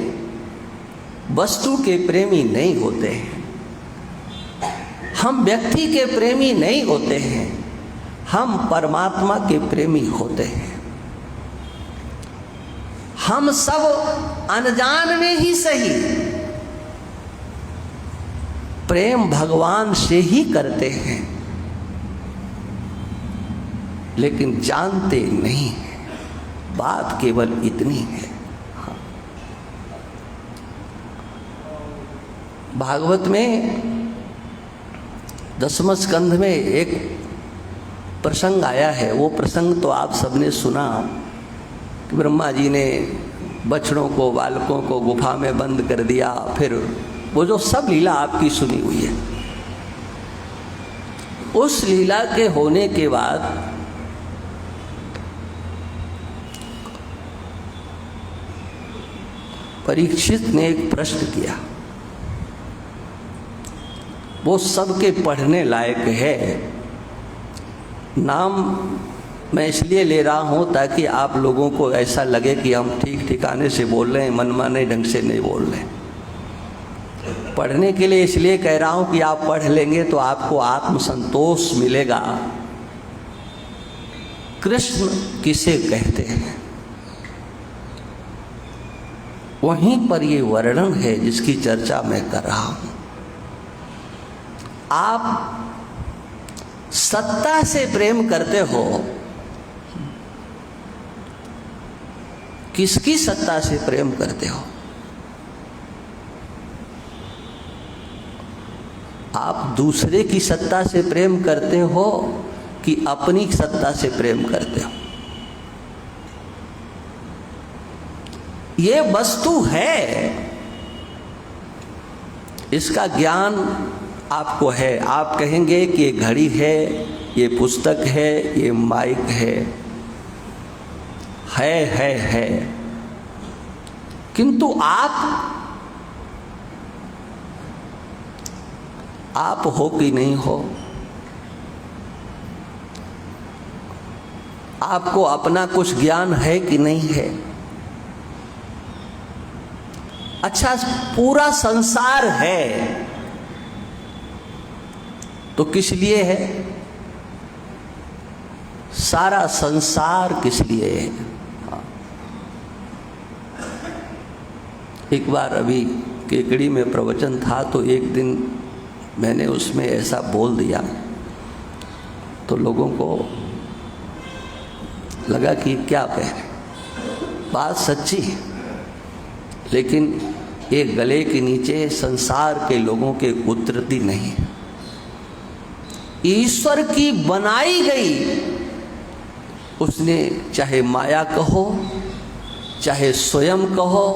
वस्तु के प्रेमी नहीं होते हैं। हम व्यक्ति के प्रेमी नहीं होते हैं, हम परमात्मा के प्रेमी होते हैं। हम सब अनजान में ही सही प्रेम भगवान से ही करते हैं, लेकिन जानते नहीं हैं। बात केवल इतनी है। हाँ। भागवत में 10वें स्कंध में एक प्रसंग आया है। वो प्रसंग तो आप सबने सुना कि ब्रह्मा जी ने बछड़ों को, बालकों को गुफा में बंद कर दिया। फिर वो जो सब लीला आपकी सुनी हुई है, उस लीला के होने के बाद परीक्षित ने एक प्रश्न किया, वो सबके पढ़ने लायक है। नाम मैं इसलिए ले रहा हूँ ताकि आप लोगों को ऐसा लगे कि हम ठीक ठिकाने से बोल रहे हैं, मनमाने ढंग से नहीं बोल रहे। पढ़ने के लिए इसलिए कह रहा हूँ कि आप पढ़ लेंगे तो आपको आत्मसंतोष मिलेगा। कृष्ण किसे कहते हैं, वहीं पर ये वर्णन है जिसकी चर्चा मैं कर रहा हूँ। आप सत्ता से प्रेम करते हो, किसकी सत्ता से प्रेम करते हो? आप दूसरे की सत्ता से प्रेम करते हो कि अपनी सत्ता से प्रेम करते हो? ये वस्तु है, इसका ज्ञान आपको है। आप कहेंगे कि ये घड़ी है, ये पुस्तक है, ये माइक है। किंतु आप हो कि नहीं हो? आपको अपना कुछ ज्ञान है कि नहीं है? अच्छा, पूरा संसार है तो किस लिए है? सारा संसार किस लिए है? एक बार अभी केकड़ी में प्रवचन था तो एक दिन मैंने उसमें ऐसा बोल दिया तो लोगों को लगा कि क्या कह रहे। बात सच्ची है, लेकिन एक गले के नीचे संसार के लोगों के उतरती नहीं। ईश्वर की बनाई गई, उसने चाहे माया कहो चाहे स्वयं कहो,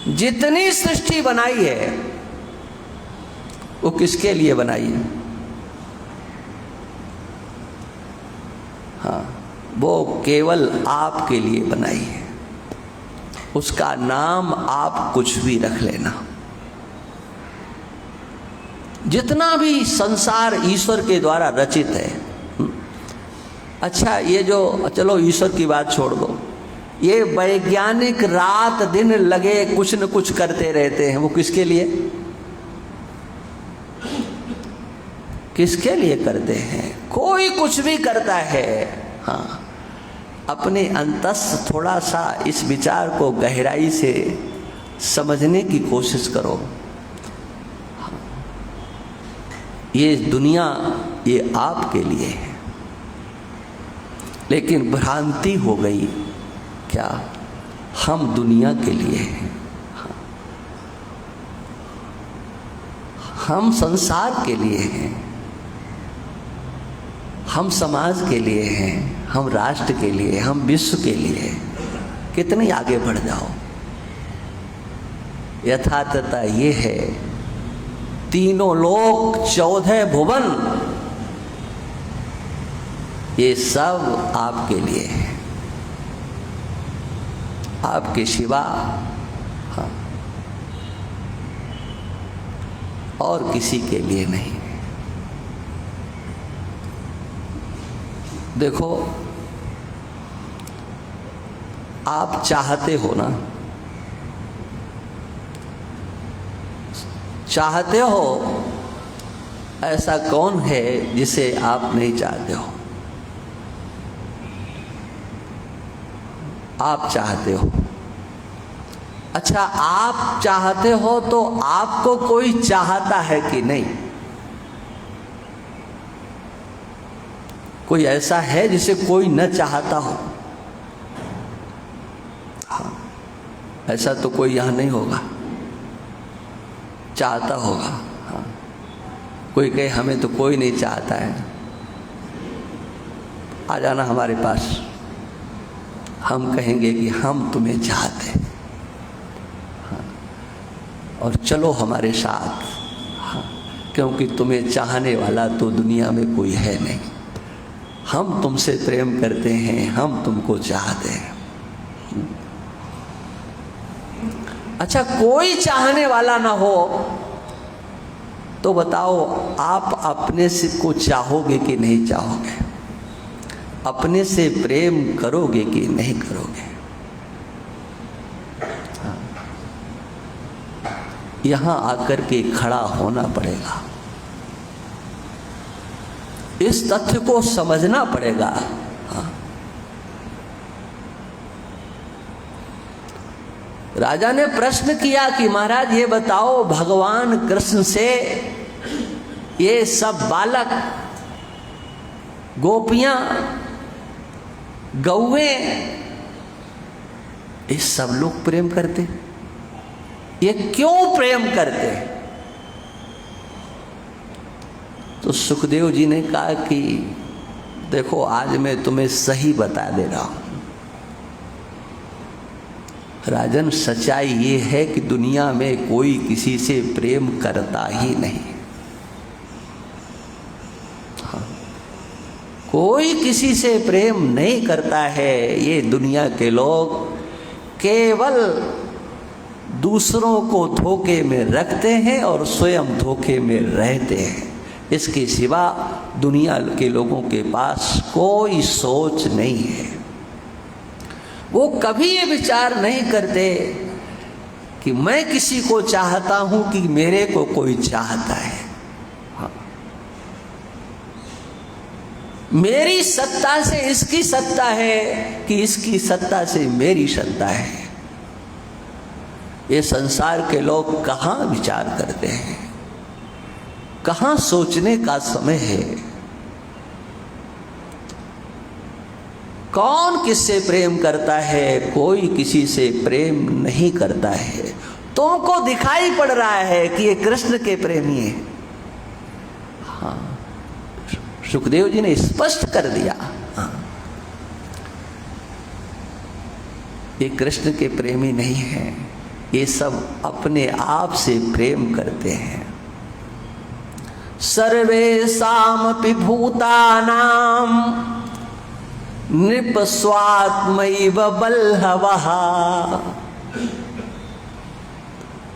जितनी सृष्टि बनाई है वो किसके लिए बनाई है? हाँ, वो केवल आपके लिए बनाई है। उसका नाम आप कुछ भी रख लेना। जितना भी संसार ईश्वर के द्वारा रचित है। अच्छा, ये जो, चलो ईश्वर की बात छोड़ दो, ये वैज्ञानिक रात दिन लगे कुछ न कुछ करते रहते हैं, वो किसके लिए, किसके लिए करते हैं? कोई कुछ भी करता है। हाँ, अपने अंतस थोड़ा सा इस विचार को गहराई से समझने की कोशिश करो। ये दुनिया ये आपके लिए है, लेकिन भ्रांति हो गई। क्या हम दुनिया के लिए हैं? हम संसार के लिए हैं, हम समाज के लिए हैं, हम राष्ट्र के लिए, हम विश्व के लिए। कितनी आगे बढ़ जाओ, यथार्थता ये है, तीनों लोक 14 भुवन ये सब आपके लिए है, आपके सिवा हाँ और किसी के लिए नहीं। देखो, आप चाहते हो ना, चाहते हो, ऐसा कौन है जिसे आप नहीं चाहते हो? आप चाहते हो। अच्छा, आप चाहते हो तो आपको कोई चाहता है कि नहीं? कोई ऐसा है जिसे कोई न चाहता हो? हाँ, ऐसा तो कोई यहां नहीं होगा, चाहता होगा। हाँ, कोई कहे हमें तो कोई नहीं चाहता है, आ जाना हमारे पास, हम कहेंगे कि हम तुम्हें चाहते हैं। हाँ, और चलो हमारे साथ। हाँ, क्योंकि तुम्हें चाहने वाला तो दुनिया में कोई है नहीं। हम तुमसे प्रेम करते हैं, हम तुमको चाहते हैं। अच्छा, कोई चाहने वाला ना हो तो बताओ, आप अपने से को चाहोगे कि नहीं चाहोगे? अपने से प्रेम करोगे कि नहीं करोगे? हाँ, यहां आकर के खड़ा होना पड़ेगा, इस तथ्य को समझना पड़ेगा। हाँ, राजा ने प्रश्न किया कि महाराज ये बताओ, भगवान कृष्ण से ये सब बालक, गोपियां, गौए, ये सब लोग प्रेम करते, ये क्यों प्रेम करते? तो सुखदेव जी ने कहा कि देखो, आज मैं तुम्हें सही बता दे रहा हूं राजन, सच्चाई ये है कि दुनिया में कोई किसी से प्रेम करता ही नहीं। हाँ, कोई किसी से प्रेम नहीं करता है। ये दुनिया के लोग केवल दूसरों को धोखे में रखते हैं और स्वयं धोखे में रहते हैं। इसके सिवा दुनिया के लोगों के पास कोई सोच नहीं है। वो कभी ये विचार नहीं करते कि मैं किसी को चाहता हूं कि मेरे को कोई चाहता है। हाँ, मेरी सत्ता से इसकी सत्ता है कि इसकी सत्ता से मेरी सत्ता है। ये संसार के लोग कहां विचार करते हैं, कहां सोचने का समय है? कौन किससे प्रेम करता है? कोई किसी से प्रेम नहीं करता है। तुमको दिखाई पड़ रहा है कि ये कृष्ण के प्रेमी है। हाँ, सुखदेव जी ने स्पष्ट कर दिया, हाँ, ये कृष्ण के प्रेमी नहीं है, ये सब अपने आप से प्रेम करते हैं। सर्वेषामपि भूतानां नृपस्वात्मैव बल्हवः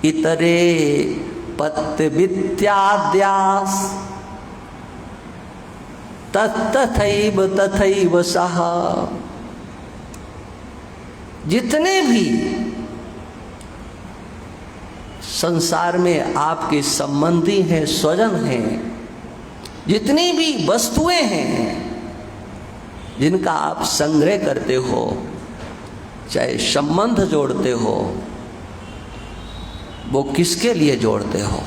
इतरे पत्यविद्याद्यास् तथैव तथैव सः। जितने भी संसार में आपके संबंधी हैं, स्वजन हैं, जितनी भी वस्तुएं हैं जिनका आप संग्रह करते हो, चाहे संबंध जोड़ते हो, वो किसके लिए जोड़ते हो?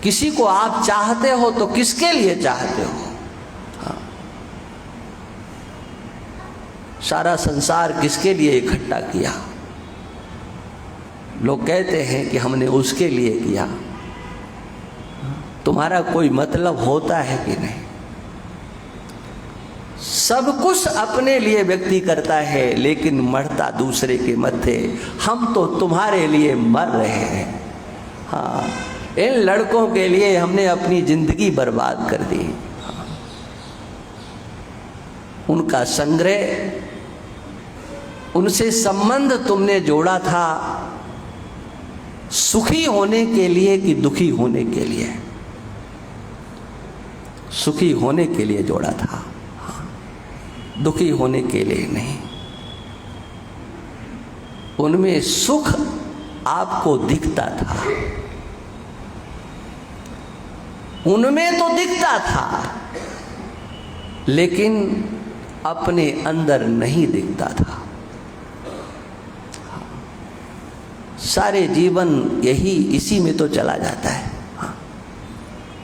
किसी को आप चाहते हो तो किसके लिए चाहते हो? हाँ, सारा संसार किसके लिए इकट्ठा किया? लोग कहते हैं कि हमने उसके लिए किया। तुम्हारा कोई मतलब होता है कि नहीं? सब कुछ अपने लिए व्यक्ति करता है, लेकिन मरता दूसरे के मत्थे। हम तो तुम्हारे लिए मर रहे हैं। हाँ, इन लड़कों के लिए हमने अपनी जिंदगी बर्बाद कर दी। हाँ, उनका संग्रह, उनसे संबंध तुमने जोड़ा था सुखी होने के लिए कि दुखी होने के लिए? सुखी होने के लिए जोड़ा था, दुखी होने के लिए नहीं। उनमें सुख आपको दिखता था, उनमें तो दिखता था, लेकिन अपने अंदर नहीं दिखता था। सारे जीवन यही इसी में तो चला जाता है।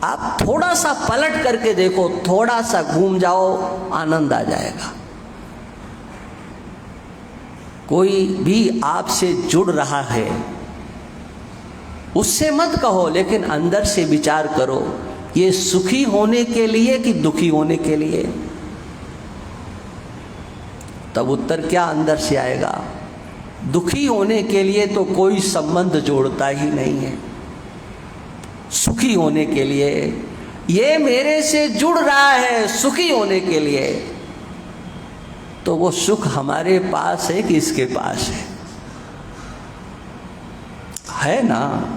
आप थोड़ा सा पलट करके देखो, थोड़ा सा घूम जाओ, आनंद आ जाएगा। कोई भी आपसे जुड़ रहा है, उससे मत कहो, लेकिन अंदर से विचार करो, ये सुखी होने के लिए कि दुखी होने के लिए? तब उत्तर क्या अंदर से आएगा? दुखी होने के लिए तो कोई संबंध जोड़ता ही नहीं है। सुखी होने के लिए, ये मेरे से जुड़ रहा है सुखी होने के लिए, तो वो सुख हमारे पास है कि इसके पास है ना?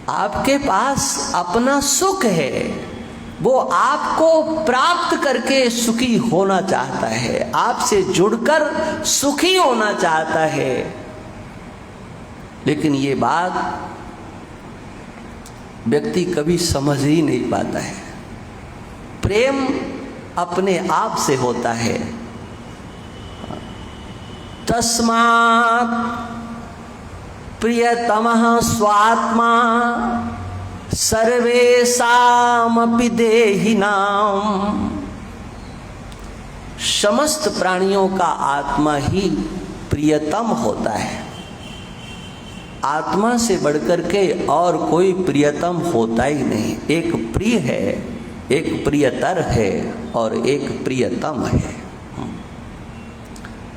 आपके पास अपना सुख है, वो आपको प्राप्त करके सुखी होना चाहता है, आपसे जुड़कर सुखी होना चाहता है। लेकिन ये बात व्यक्ति कभी समझ ही नहीं पाता है। प्रेम अपने आप से होता है। तस्मात् प्रियतमः स्वात्मा सर्वेषामपि देहिनां। समस्त प्राणियों का आत्मा ही प्रियतम होता है। आत्मा से बढ़कर के और कोई प्रियतम होता ही नहीं। एक प्रिय है, एक प्रियतर है और एक प्रियतम है।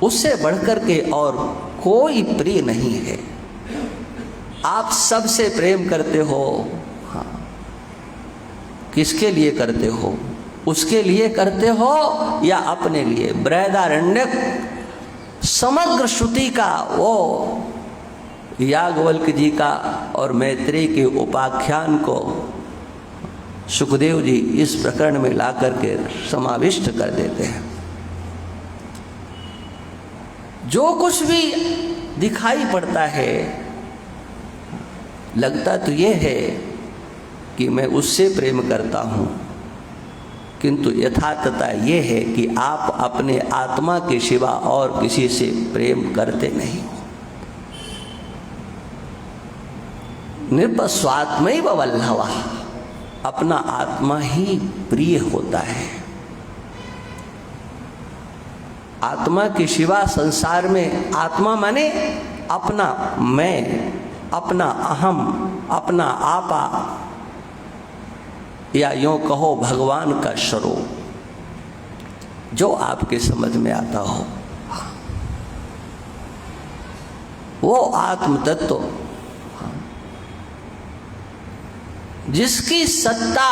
उससे बढ़कर के और कोई प्रिय नहीं है। आप सबसे प्रेम करते हो, हाँ, किसके लिए करते हो? उसके लिए करते हो या अपने लिए? बृहदारण्यक समग्र श्रुति का वो याज्ञवल्क्य जी का और मैत्रेय के उपाख्यान को सुखदेव जी इस प्रकरण में ला करके समाविष्ट कर देते हैं। जो कुछ भी दिखाई पड़ता है, लगता तो ये है कि मैं उससे प्रेम करता हूँ, किंतु यथार्थता ये है कि आप अपने आत्मा के सिवा और किसी से प्रेम करते नहीं। निर्पस्वात्मैव वल्लभः, अपना आत्मा ही प्रिय होता है। आत्मा के सिवा संसार में, आत्मा माने अपना मैं, अपना अहम, अपना आपा, या यूं कहो भगवान का स्वरूप, जो आपके समझ में आता हो, वो आत्म तत्व जिसकी सत्ता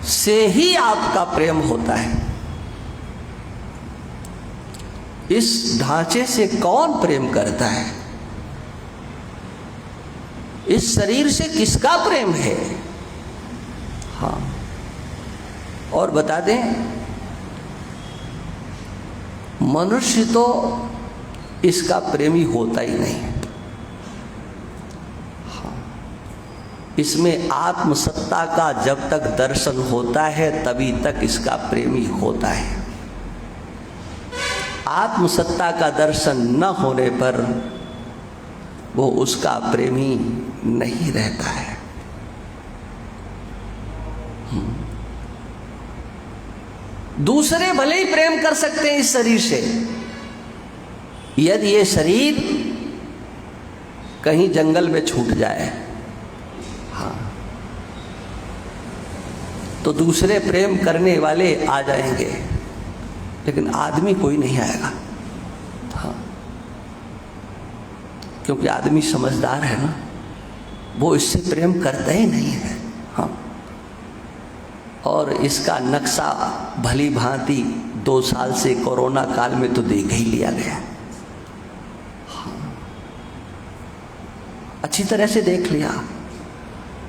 से ही आपका प्रेम होता है। इस ढांचे से कौन प्रेम करता है? इस शरीर से किसका प्रेम है? हाँ, और बता दें, मनुष्य तो इसका प्रेमी होता ही नहीं है। हाँ, इसमें आत्मसत्ता का जब तक दर्शन होता है तभी तक इसका प्रेमी होता है। आत्मसत्ता का दर्शन न होने पर वो उसका प्रेमी नहीं रहता है। दूसरे भले ही प्रेम कर सकते हैं इस शरीर से, यदि ये शरीर कहीं जंगल में छूट जाए, हाँ, तो दूसरे प्रेम करने वाले आ जाएंगे, लेकिन आदमी कोई नहीं आएगा। हाँ, क्योंकि आदमी समझदार है ना, वो इससे प्रेम करता ही नहीं है। हाँ, और इसका नक्शा भली भांति 2 साल से कोरोना काल में तो देख ही लिया गया, अच्छी तरह से देख लिया।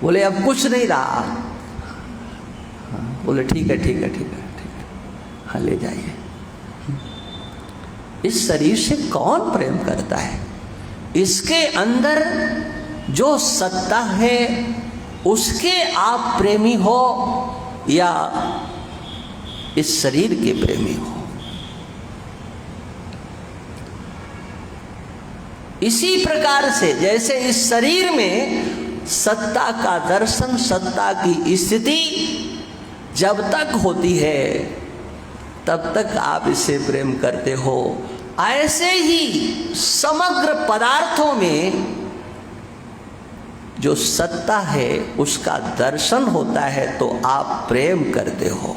बोले अब कुछ नहीं रहा। बोले ठीक है ठीक है ठीक है ठीक है, हाँ ले जाइए। इस शरीर से कौन प्रेम करता है? इसके अंदर जो सत्ता है उसके आप प्रेमी हो या इस शरीर के प्रेमी हो? इसी प्रकार से जैसे इस शरीर में सत्ता का दर्शन, सत्ता की स्थिति जब तक होती है तब तक आप इसे प्रेम करते हो, ऐसे ही समग्र पदार्थों में जो सत्ता है उसका दर्शन होता है तो आप प्रेम करते हो।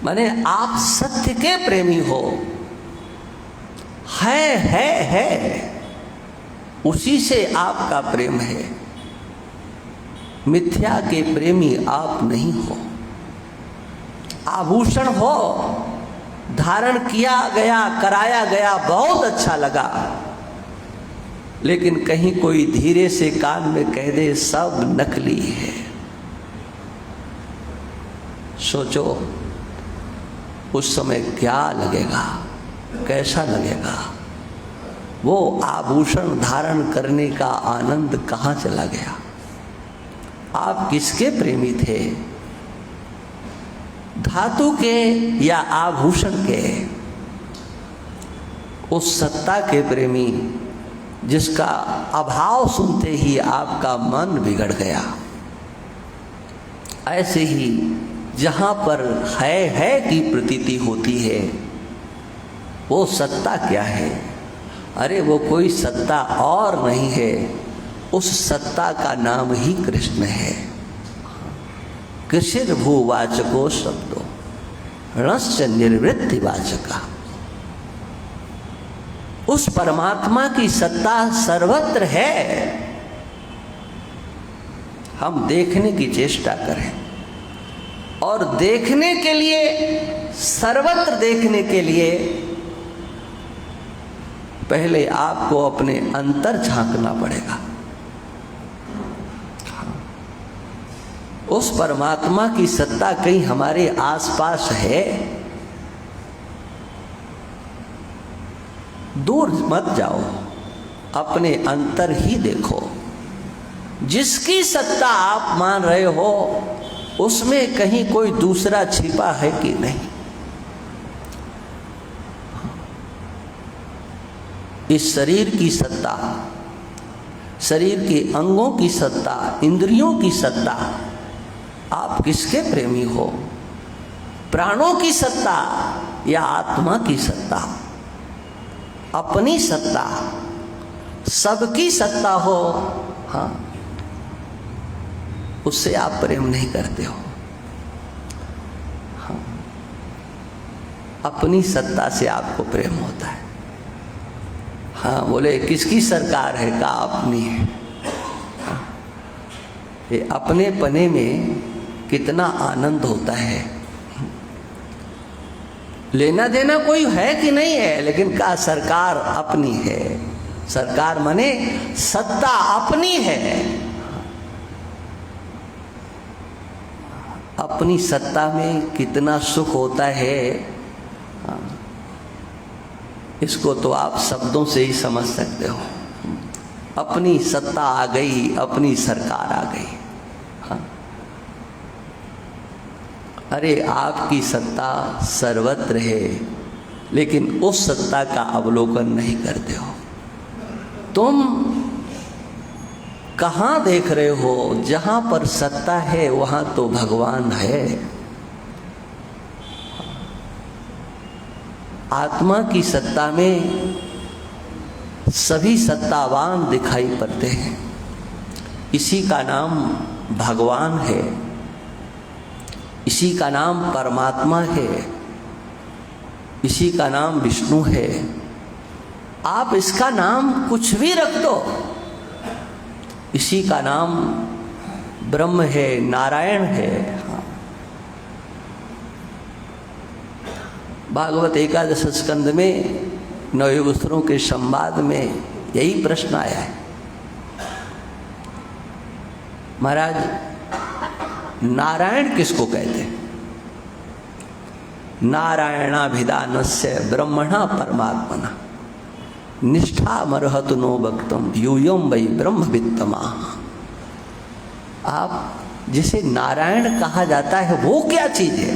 माने आप सत्य के प्रेमी हो। है उसी से आपका प्रेम है। मिथ्या के प्रेमी आप नहीं हो। आभूषण हो, धारण किया गया, कराया गया, बहुत अच्छा लगा, लेकिन कहीं कोई धीरे से कान में कह दे सब नकली है, सोचो उस समय क्या लगेगा, कैसा लगेगा? वो आभूषण धारण करने का आनंद कहाँ चला गया? आप किसके प्रेमी थे? धातु के या आभूषण के? उस सत्ता के प्रेमी जिसका अभाव सुनते ही आपका मन बिगड़ गया। ऐसे ही जहां पर है की प्रतीति होती है, वो सत्ता क्या है? अरे वो कोई सत्ता और नहीं है, उस सत्ता का नाम ही कृष्ण है। कृषिर भूवाचको शब्दो णश्च निर्वृत्ति वाचका। उस परमात्मा की सत्ता सर्वत्र है। हम देखने की चेष्टा करें और देखने के लिए, सर्वत्र देखने के लिए पहले आपको अपने अंतर झांकना पड़ेगा। उस परमात्मा की सत्ता कहीं हमारे आसपास है? दूर मत जाओ, अपने अंतर ही देखो। जिसकी सत्ता आप मान रहे हो उसमें कहीं कोई दूसरा छिपा है कि नहीं? इस शरीर की सत्ता, शरीर के अंगों की सत्ता, इंद्रियों की सत्ता, आप किसके प्रेमी हो? प्राणों की सत्ता या आत्मा की सत्ता? अपनी सत्ता, सबकी सत्ता हो, हाँ, उससे आप प्रेम नहीं करते हो। हाँ, अपनी सत्ता से आपको प्रेम होता है। हाँ, बोले किसकी सरकार है? का अपनी है। हाँ, ये अपने पने में कितना आनंद होता है। लेना देना कोई है कि नहीं है, लेकिन का सरकार अपनी है। सरकार माने सत्ता अपनी है। अपनी सत्ता में कितना सुख होता है, इसको तो आप शब्दों से ही समझ सकते हो। अपनी सत्ता आ गई, अपनी सरकार आ गई। हाँ। अरे आपकी सत्ता सर्वत्र है, लेकिन उस सत्ता का अवलोकन नहीं करते हो। तुम कहाँ देख रहे हो? जहाँ पर सत्ता है वहाँ तो भगवान है। आत्मा की सत्ता में सभी सत्तावान दिखाई पड़ते हैं। इसी का नाम भगवान है, इसी का नाम परमात्मा है, इसी का नाम विष्णु है। आप इसका नाम कुछ भी रख दो, इसी का नाम ब्रह्म है, नारायण है। भागवत एकादश स्कंद में नवयुगस्त्रों के संवाद में यही प्रश्न आया है। महाराज, नारायण किसको कहते हैं? नारायणाभिधानस्य ब्रह्मणा परमात्मना निष्ठामर्हत नो वक्तुम यूयम वै ब्रह्मवित्तमा। आप जिसे नारायण कहा जाता है वो क्या चीज है?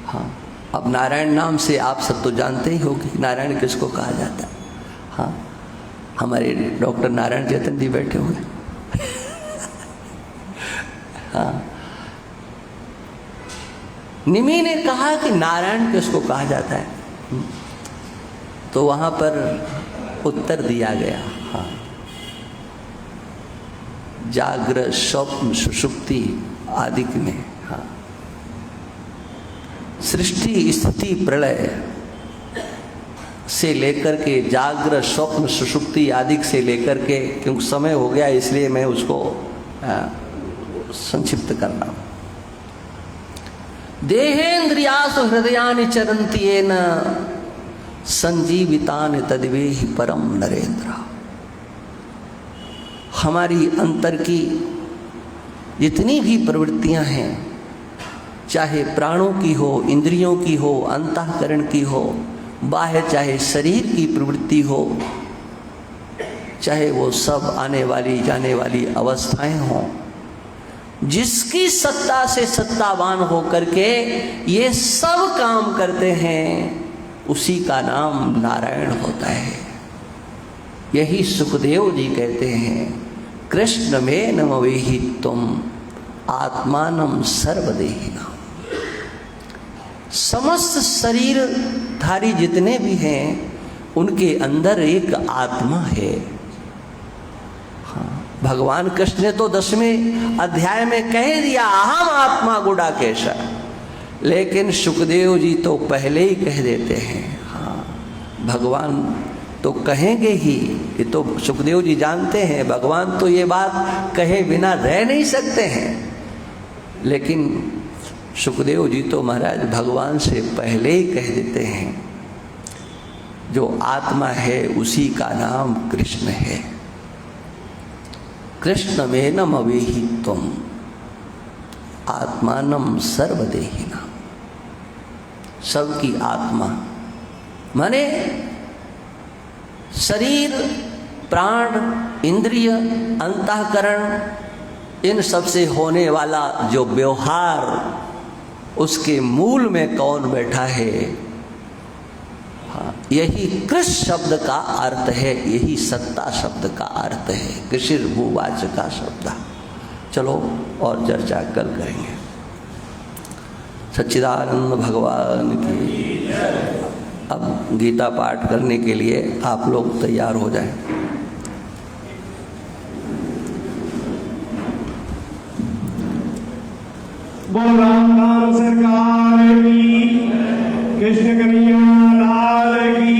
हाँ, अब नारायण नाम से आप सब तो जानते ही होंगे नारायण किसको कहा जाता है। हाँ, हमारे डॉक्टर नारायण चेतन जी बैठे हुए। हाँ, निमि ने कहा कि नारायण किसको कहा जाता है, तो वहां पर उत्तर दिया गया। हाँ, जागृत स्वप्न सुषुप्ति आदि में, हाँ, सृष्टि स्थिति प्रलय से लेकर के जागृत स्वप्न सुषुप्ति आदि से लेकर के, क्योंकि समय हो गया इसलिए मैं उसको संक्षिप्त कर रहा हूं। देहेन्द्रियासु हृदयानि चरन्ति येन संजीवितानि तद्वेहि परम नरेंद्र। हमारी अंतर की जितनी भी प्रवृत्तियां हैं, चाहे प्राणों की हो, इंद्रियों की हो, अंतःकरण की हो, बाह्य चाहे शरीर की प्रवृत्ति हो, चाहे वो सब आने वाली जाने वाली अवस्थाएं हों, जिसकी सत्ता से सत्तावान होकर के ये सब काम करते हैं, उसी का नाम नारायण होता है। यही सुखदेव जी कहते हैं, कृष्ण में नमवेहि तुम आत्मानम सर्वदेहिना। समस्त शरीरधारी जितने भी हैं उनके अंदर एक आत्मा है। हाँ, भगवान कृष्ण ने तो 10वें अध्याय में कह दिया अहम आत्मा गुडाकेश, लेकिन सुखदेव जी तो पहले ही कह देते हैं। हाँ, भगवान तो कहेंगे ही, ये तो सुखदेव जी जानते हैं, भगवान तो ये बात कहे बिना रह नहीं सकते हैं, लेकिन सुखदेव जी तो महाराज भगवान से पहले ही कह देते हैं, जो आत्मा है उसी का नाम कृष्ण है। कृष्ण में नमवेहि तुम आत्मानम सर्वदेहिना। सबकी आत्मा माने शरीर, प्राण, इंद्रिय, अंतःकरण, इन सब से होने वाला जो व्यवहार, उसके मूल में कौन बैठा है? हाँ, यही कृष शब्द का अर्थ है, यही सत्ता शब्द का अर्थ है, कृषिर भूवाच का शब्द। चलो और चर्चा कल करेंगे। सच्चिदानंद भगवान की। अब गीता पाठ करने के लिए आप लोग तैयार हो जाएं। बोल राम सरकार की, कृष्ण कन्हैया लाल की।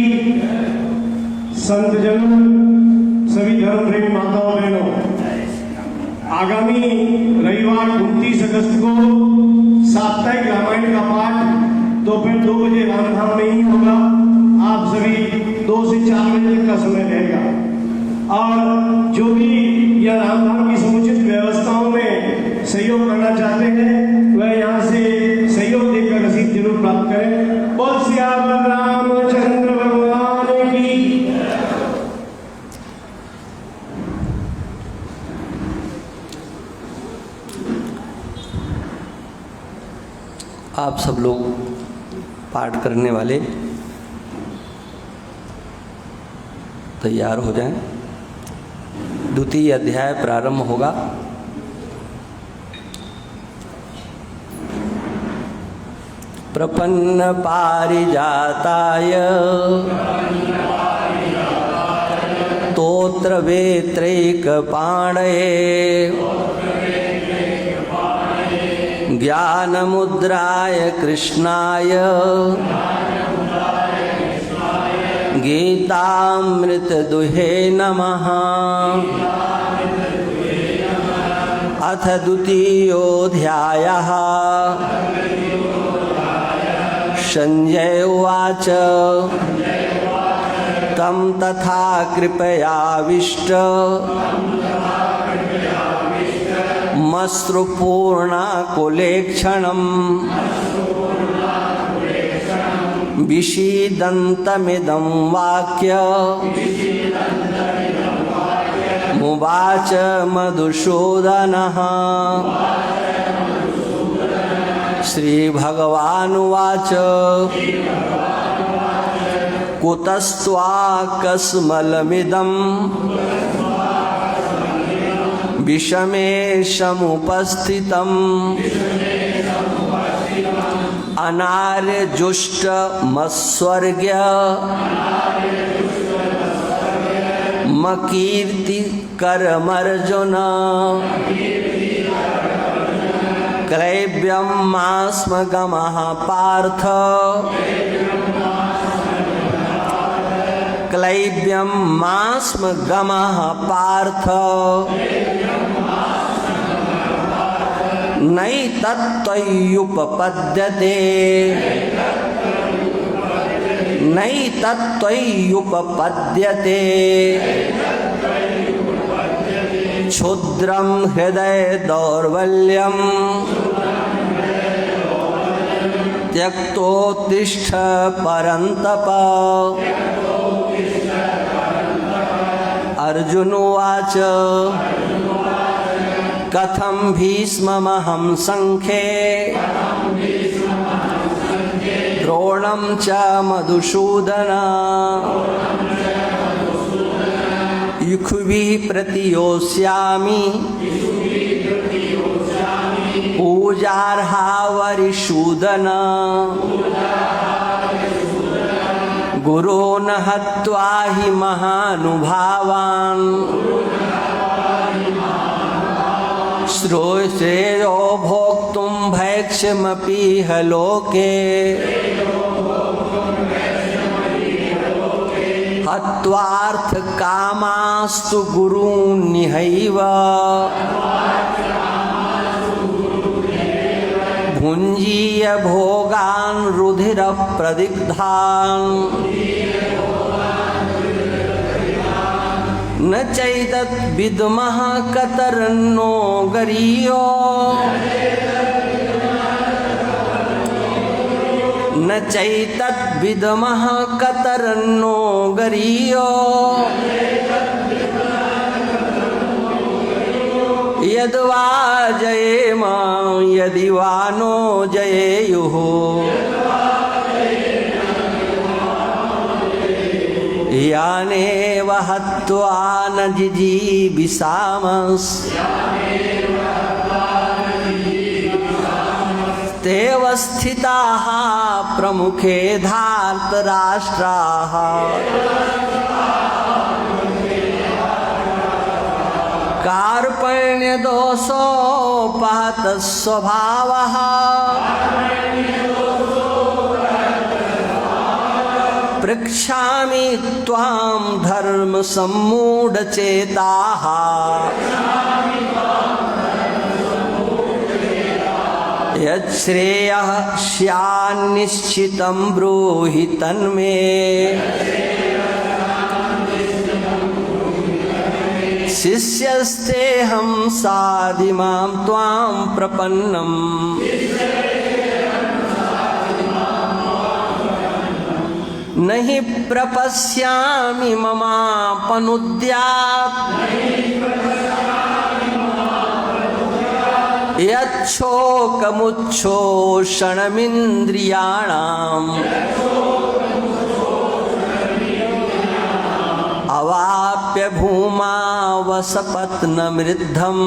संत जन, सभी धर्म प्रेमी माताओं बहनों, आगामी रविवार 29 अगस्त को साप्ताहिक रामायण का पाठ दोपहर 2 बजे रामधाम में ही होगा। आप सभी 2 से 4 बजे तक का समय रहेगा, और जो भी यह रामधाम की समुचित व्यवस्थाओं में सहयोग करना चाहते हैं वह यहाँ से सहयोग देकर रसीद जरूर प्राप्त करें। बोल सियावर रामचंद्र भगवान की। आप सब लोग पाठ करने वाले तैयार हो जाएं। द्वितीय अध्याय प्रारंभ होगा। प्रपन्न पारिजाताय तोत्र वेत्रैक पाणये ज्ञान मुद्राय कृष्णाय गीतामृत दुहे नमः। अथ द्वितीयोऽध्यायः संजय उवाच तं तथा कृपयाविष्ट मश्रुपूर्णाकुलेक्षणम् विषीदन्तमिदं वाक्य मुवाच मधुसूदनः। श्रीभगवानुवाच कुतस्त्वाकस्मलमिदम् विषमे समुपस्थितम् अनार्यजुष्टमस्वर्ग्य मकीर्तिकरमर्जुन क्लैब्यं मास्मगमः पार्थ क्लैब्यं मास्मगमः पार्थ नैतत्त्वय्युपपद्यते नैतत्त्वय्युपपद्यते क्षुद्रं हृदय दौर्बल्यं त्यक्तोत्तिष्ठ परन्तप। अर्जुन उवाच कथं भीष्ममहं संख्ये द्रोणं च मधुसूदन युष्माभिः प्रतियोत्स्यामि पूजार्हावरिसूदन गुरोन् हत्वा हि महानुभावान् श्रेयो भोक्तुं भैक्ष्यमपीह लोके हत्वार्थकामास्तु गुरून्निहैव भुञ्जीय भोगान् रुधिरप्रदिग्धान् न चैतत् विद्मः कतरन्नो गरीयो न चैतत् विद्मः कतरन्नो गरीयो यद्वा जयेम यदि वा नो जयेयुः यानेव हत्वा न जिजीविषामः तेव स्थिताः प्रमुखे धार्तराष्ट्राः कार्पण्यदोषोपहतः स्वभावः पृच्छामि त्वां धर्मसम्मूढचेताः यच्छ्रेयः स्यान्निश्चितं ब्रूहि तन्मे शिष्यस्तेऽहं साधिमां त्वां प्रपन्नम् न हि प्रपश्यामि ममापनुद्यात् यच्छोकमुच्छोषणमिन्द्रियाणाम् अवाप्य भूमा वसपत्नमृद्धम्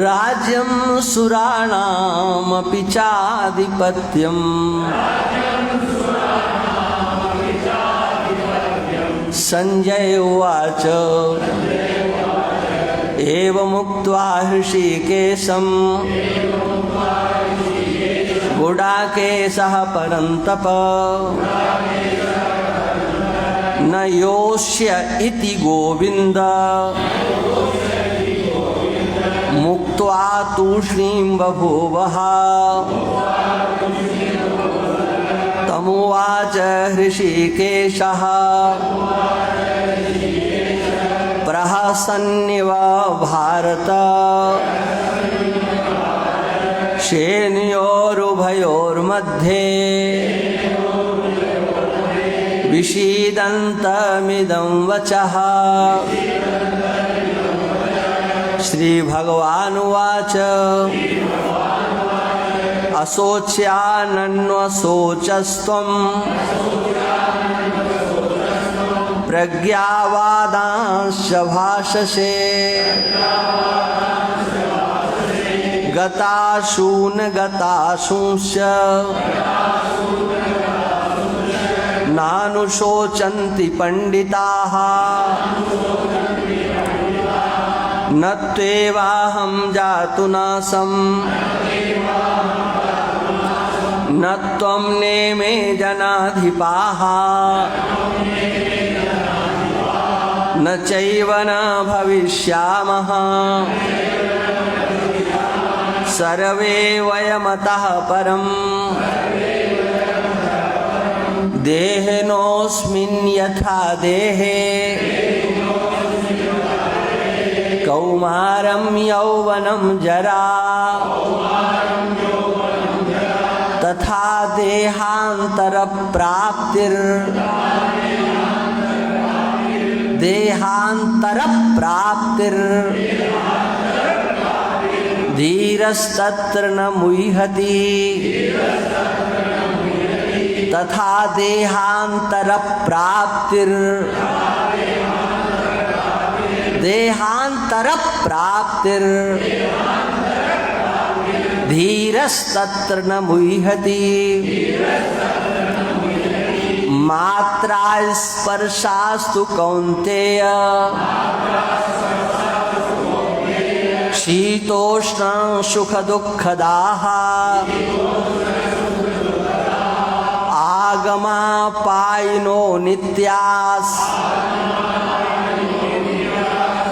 राज्यं सुराणामपि चाधिपत्यम् संजय उवाच एवमुक्त्वा हृषीकेशं गुडाकेशः परन्तप न योष्य इति गोविन्द मुक्त्वा तूष्णीं बभूवः तमुवाच हृषीकेशः प्रहसन्निव भारत सेनयोरुभयोर्मध्ये विषीदन्तमिदं वचः। श्रीभगवानुवाच असोच्यानन्वसोचस्त्वं प्रज्ञावादांश्च भाषसे गतासून गतासूंश्च नानुशोचन्ति पंडिताः न त्वेवाहं जातुनासं न त्वं नेमे जनाधिपाः न चैव न भविष्यामः सर्वे वयमतः परम् देहिनोऽस्मिन् यथा देहे कौमारं यौवनं जरा तथा देहान्तरप्राप्तिर् धीरस्तत्र न मुह्यति तथा देहान्तरप्राप्तिर् धीरस्तत्र न मुह्यति मात्रा स्पर्शास्तु कौन्तेय शीतोष्ण सुख दुःखदाः आगमापायिनो नित्यास्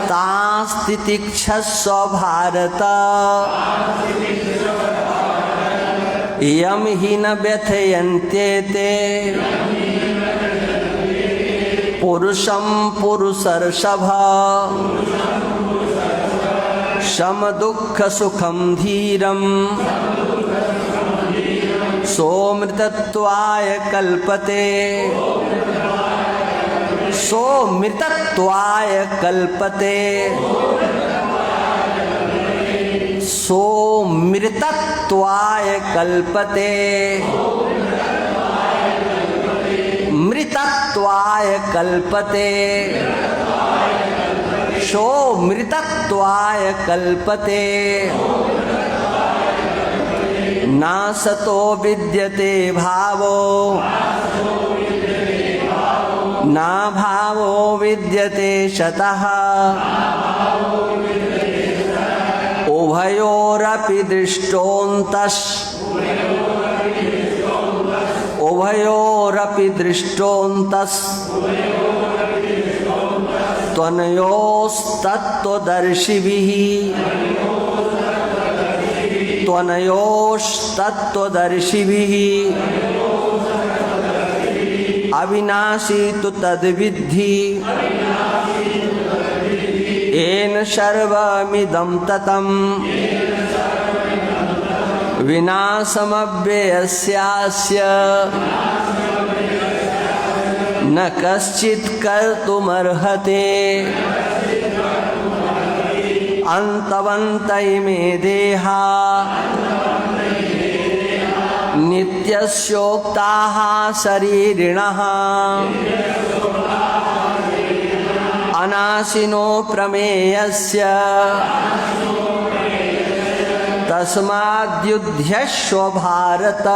तांस्तितिक्षस्व भारत यं हि न व्यथयन्त्येते पुरुषं पुरुषर्षभ शम दुःख सुखं धीरं सोमृतत्वाय कल्पते सोमृतत्वाय कल्पते सोमृतत्वाय कल्पते मृतत्वाय कल्पते सोमृतत्वाय कल्पते नासतो विद्यते भावो ना भावो विद्यते शतः उभयोरपि दृष्टोऽन्तस् उभयोरपि दृष्टोऽन्तस् त्वनयोस्तत्त्वदर्शिभिः त्वनयोस्तत्त्वदर्शिभिः अविनाशी तु तद्विद्धि येन सर्वमिदं ततं विनाशमव्ययस्यास्य न कश्चित् कर्तुमर्हते अन्तवन्त इमे देहा नित्यस्योक्ताः शरीरिणः अनाशिनो प्रमेयस्य तस्माद्युध्यस्व भारत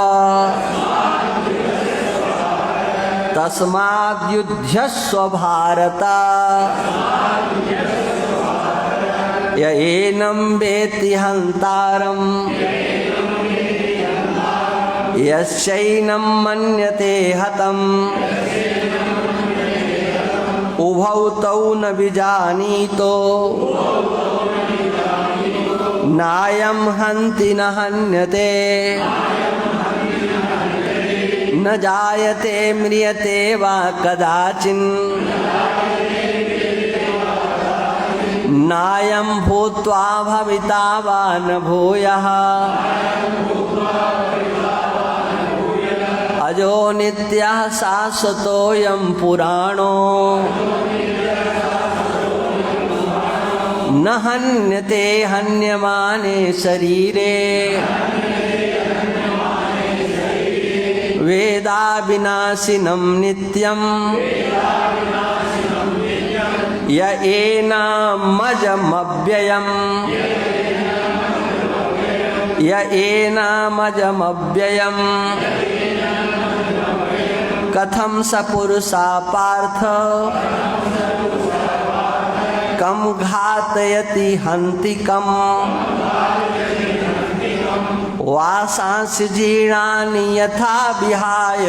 तस्माद्युध्यस्व भारत य एनं वेत्ति हन्तारं यश्चैनं मन्यते हतम् उभौ तौ न विजानीतो नायं हन्ति न हन्यते न जायते म्रियते वा कदाचिन् नायं भूत्वा भविता वा न भूयः अजो नित्यः शाश्वतोऽयं पुराणो न हन्यते हन्यमाने शरीरे वेदाविनाशिनं नित्यं य एनामजमव्ययम् य एनामजमव्ययम् कथं स पुरुषा पार्थ कम घातयति हन्ति कम वासांसि जीर्णानि यथा विहाय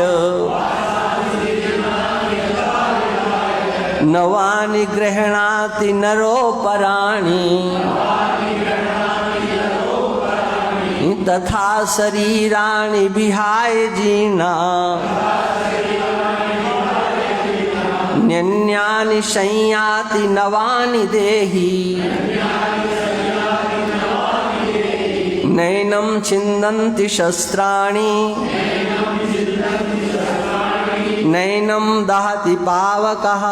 नवानि गृह्णाति नरोपराणि तथा शरीराणि विहाय जीर्णा न्यन्यानि संयाति नवानि देहि नैनं छिन्दन्ति शस्त्राणि नैनं दहति पावकः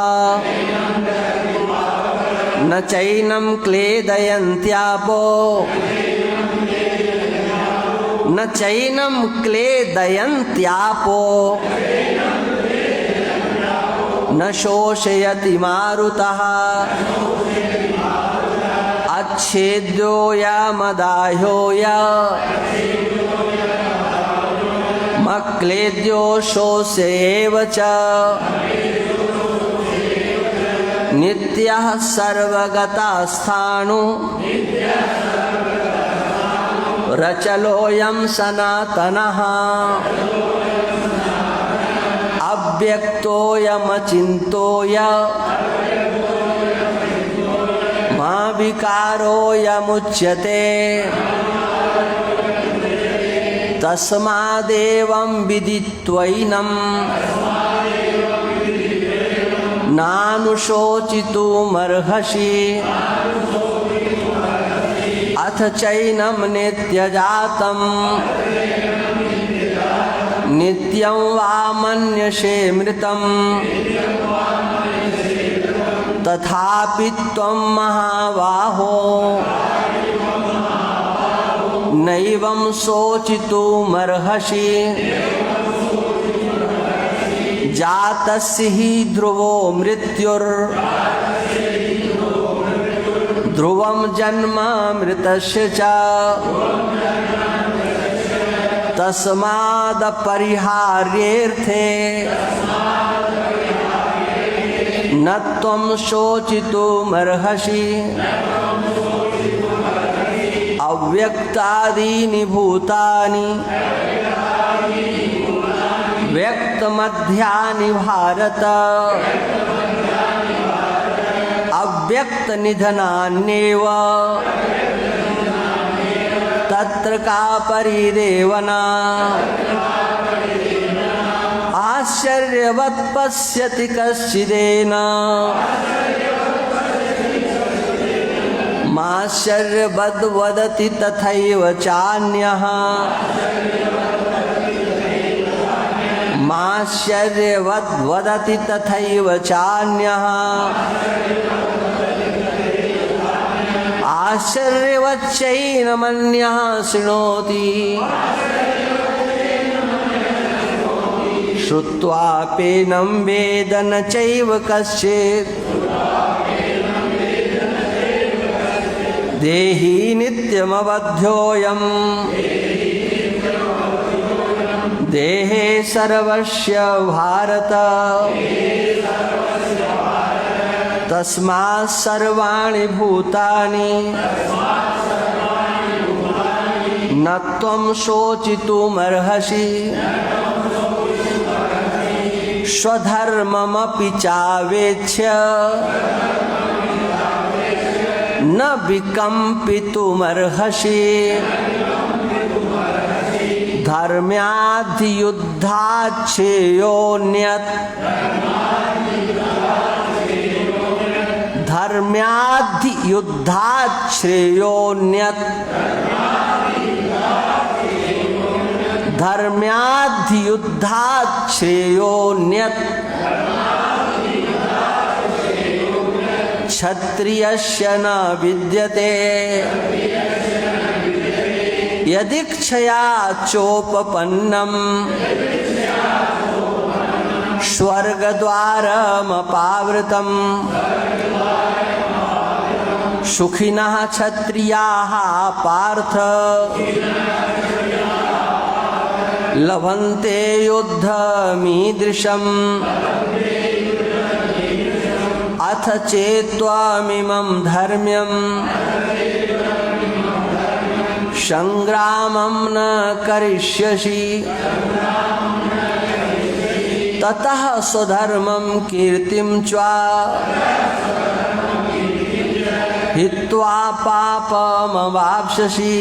न चैनं क्लेदयन्त्यापो न चैनं क्लेदयन्त्यापो न शोषयति मारुतः अच्छेद्यो यमदाह्यो मक्लेद्यो शोषयेव च नित्यः सर्वगतस्थाणु रचलोऽयं सनातनः अव्यक्तोऽयमचिन्त्योऽयं मा विकारोऽयमुच्यते तस्मादेवं विदित्वैनं नानुशोचितुमर्हसि अथ चैनं नित्यजातं नित्यं वा मन्यसे मृतं तथापि त्वं महाबाहो नैवं शोचितुमर्हसि जातस्य हि ध्रुवो मृत्युर्ध्रुवं जन्म मृतस्य च तस्मादपरिहार्येऽर्थे न त्वं शोचितुमर्हसि अव्यक्तादीनि भूतानि व्यक्तमध्यानि भारत अव्यक्तनिधनान्येव तत्र का परिदेवना आश्चर्यवत् पश्यति कश्चिदेन माश्चर्यवद् वदति तथैव चान्यः माश्चर्यवद् वदति तथैव चान्यः आश्चर्यवच्चैनमन्यः शृणोति श्रुत्वाप्येनं वेद न चैव कश्चित् देहि नित्यमवध्योऽयं देहे सर्वस्य भारत तस्मात् सर्वाणि भूतानि न त्वं शोचितुमर्हसि स्वधर्ममपि चावेक्ष्य न न विकम्पितुमर्हसि धर्म्याद्युद्धाच्छ्रेयोऽन्यत् धर्म्याद्युद्धाच्छ्रेयोऽन्यत् धर्म्याद्युद्धाच्छ्रेयोऽन्यत् क्षत्रियस्य न विद्यते यदीक्षया चोपपन्नम् स्वर्गद्वारमपावृतम् सुखिनः क्षत्रियाः पार्थ लभन्ते युद्धमीदृशम् अथ चेत्त्वमिमं धर्म्यं संग्रामं न करिष्यसि ततः स्वधर्मं कीर्तिं च हित्वा पापमवाप्स्यसि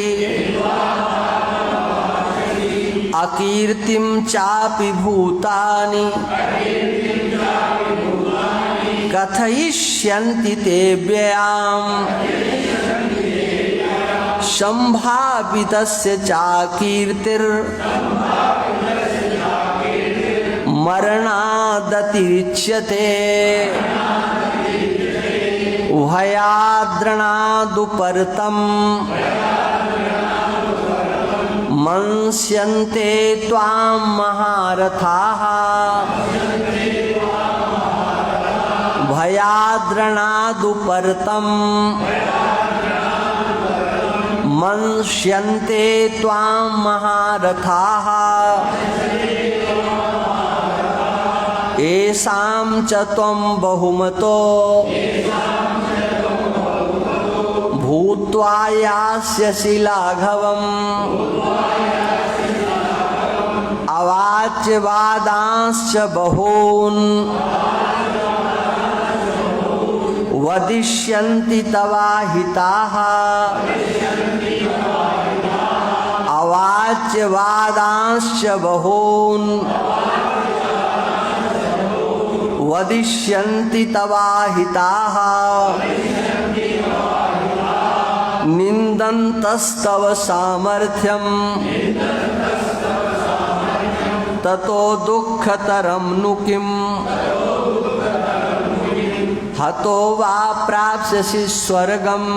अकीर्तिं चापि भूतानि कथयिष्यन्ति ते व्ययाम् संभावितस्य चाकीर्तिर् मरणादतिरिच्यते उभयाद्रणादुपरतम् मंस्यन्ते त्वां महारथाः भयाद्रणादुपरतम् मंस्यन्ते त्वां महारथाः येषां च त्वं बहुमतो भूत्वा यास्यसि लाघवम् अवाच्यवादांश्च बहून् वदिष्यन्ति तवाहिताः अवाच्यवादांश्च बहून् वदिष्यन्ति तवाहिताः निन्दन्तस्तव सामर्थ्यं ततो दुःखतरं नु किम् हतो वा प्राप्स्यसि स्वर्गम्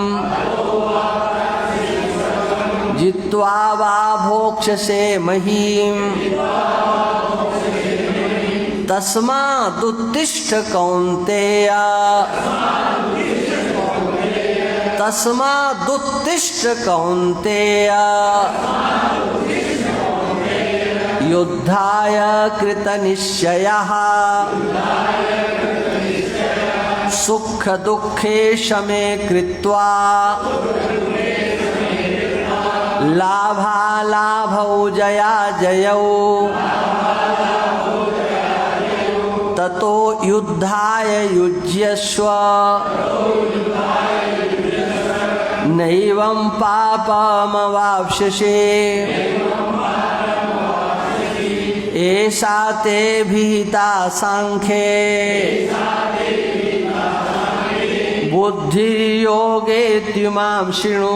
जित्वा वा भोक्ष्यसे महीम् तस्मादुत्तिष्ठ कौन्तेय तस्मादुत्तिष्ठ कौन्तेय युद्धाय कृतनिश्चयः सुख दुःखे शमे कृत्वा लाभालाभौ जयाजयौ ततो युद्धाय युज्यस्व नैवं पापमवाप्स्यसे एषा ते विहिता सांख्ये बुद्धियोगेत्युमां शृणु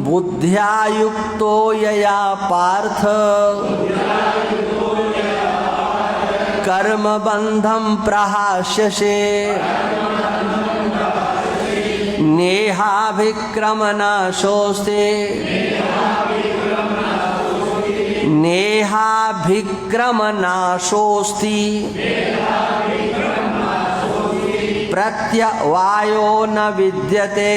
बुद्ध्या युक्तो यया पार्थ कर्मबन्धं प्रहास्यसे नेहाभिक्रमनाशोस्ते नेहाभिक्रमनाशोस्ति प्रत्यवायो न विद्यते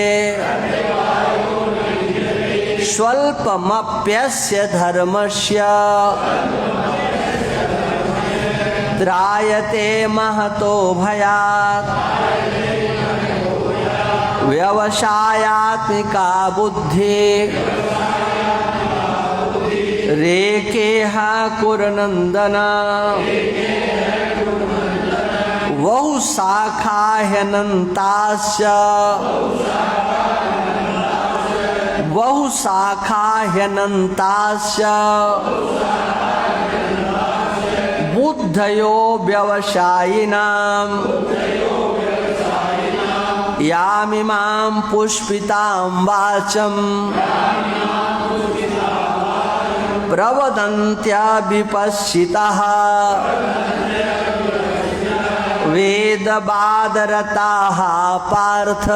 स्वल्पमप्यस्य धर्मस्य त्रायते महतो भयात् व्यवसायात्मिका बुद्धि रेकेह कुरनंदन बहु शाखा बहुशाखाह्यनन्तास्य बुद्धयो व्यवसायिनां यामिमां पुष्पितां वाचं प्रवदन्त्या विपश्चिताः वेदवादरताः पार्थ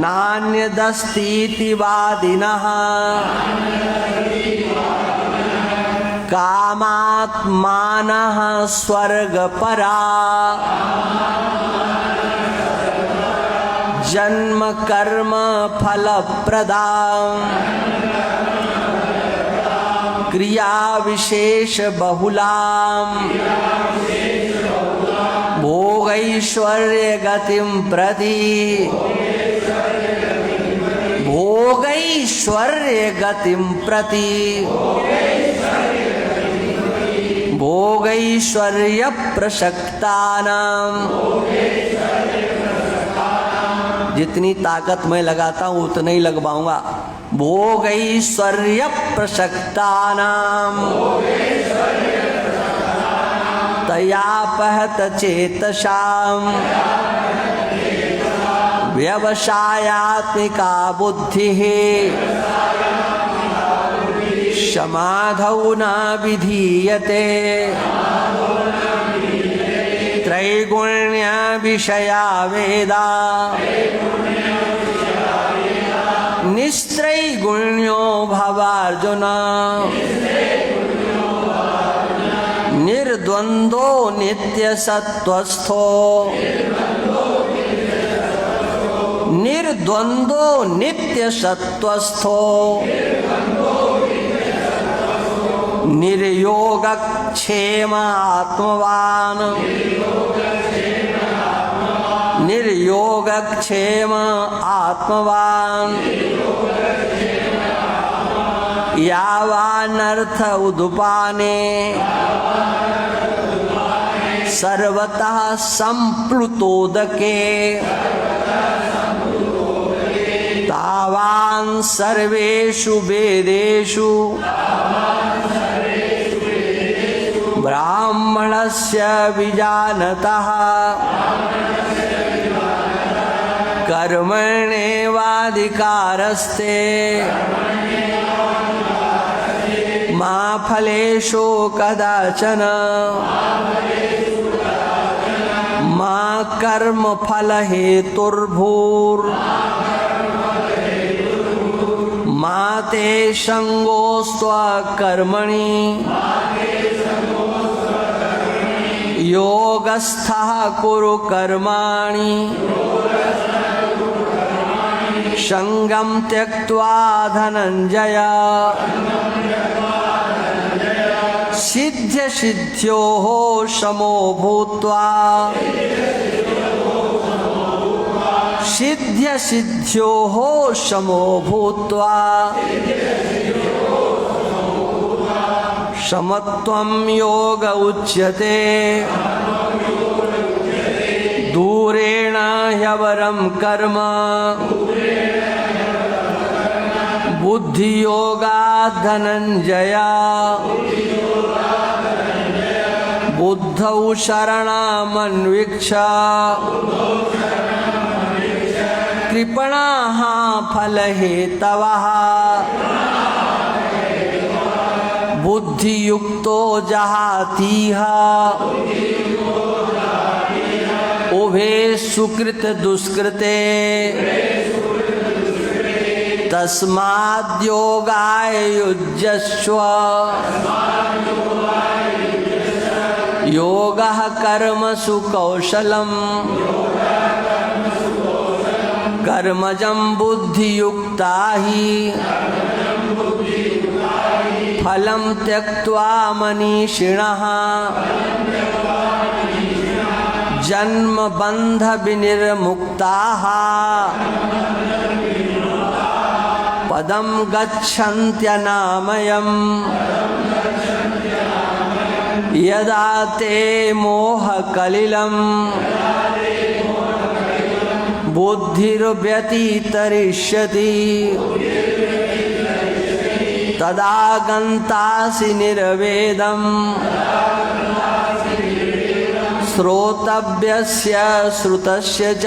नान्यदस्तीति वादिनः कामात्मानः स्वर्गपरा जन्म कर्म फलप्रदां क्रिया विशेष बहुलां भोगैश्वर्य गतिं प्रति भोगैश्वर्य गतिं प्रति भोगैश्वर्य प्रसक्तानां। जितनी ताकत मैं लगाता हूँ उतना ही लगवाऊंगा। भोगैश्वर्य प्रसक्तानां तयापहत चेतसां व्यवसायात्मिका बुद्धिः समाधौ न विधीयते त्रैगुण्य विषया वेदा निस्त्रैगुण्यो भवार्जुन निर्द्वन्द्वो नित्यसत्त्वस्थो निर्द्वन्द्वो नित्यसत्त्वस्थो निर्योगक्षेम आत्मवान् निर्योगक्षेम आत्मवान् यावानर्थ उदुपाने सर्वतः संप्लुतोदके तावान् सर्वेषु वेदेषु ब्राह्मणस्य विजानतः कर्मण्येवाधिकारस्ते मा फलेषु कदाचन मा कर्मफलहेतुर्भूर् मा ते संगोऽस्त्वकर्मणि योगस्थः कुरु कर्माणि संगं त्यक्त्वा धनञ्जय सिद्ध्य सिद्ध्योः समो भूत्वा सिद्ध्य सिद्ध्योः समो भूत्वा समत्वं योग उच्यते दूरेण ह्यवरं कर्म बुद्धियोगात् धनञ्जय बुद्धौ शरणमन्वीक्ष कृपणाः फलहेतवः बुद्धियुक्तो जहातीह उभे सुकृत दुष्कृते तस्माद्योगाय युज्यस्व योगः कर्मसु कौशलम् कर्मजं बुद्धियुक्ता हि फलं त्यक्त्वा मनीषिणः जन्म बंध विनिर्मुक्ताः पदं गच्छन्त्यनामयम् यदा ते मोहकलिलं बुद्धिर्व्यतितरिष्यति तदा गन्तासि निर्वेदम् श्रोतव्यस्य श्रुतस्य च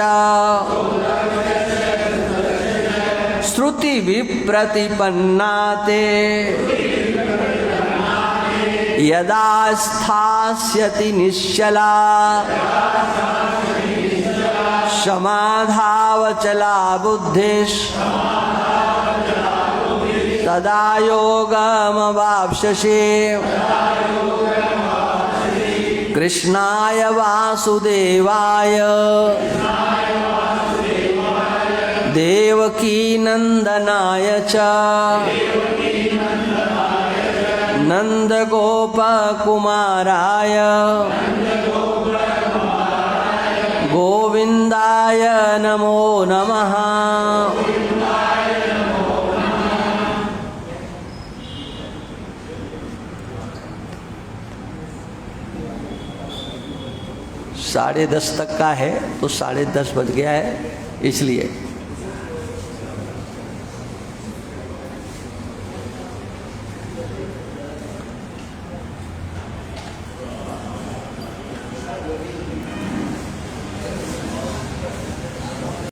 श्रुति विप्रतिपन्ना ते यदा स्थास्यति निश्चला समाधावचला बुद्धिः तदा योगमवाप्स्यसि कृष्णाय वासुदेवाय देवकी नंदनाय च नंदगोपकुमाराय गोविंदाय नमो नमः। साढ़े 10 तक का है तो 10:30 बज गया है इसलिए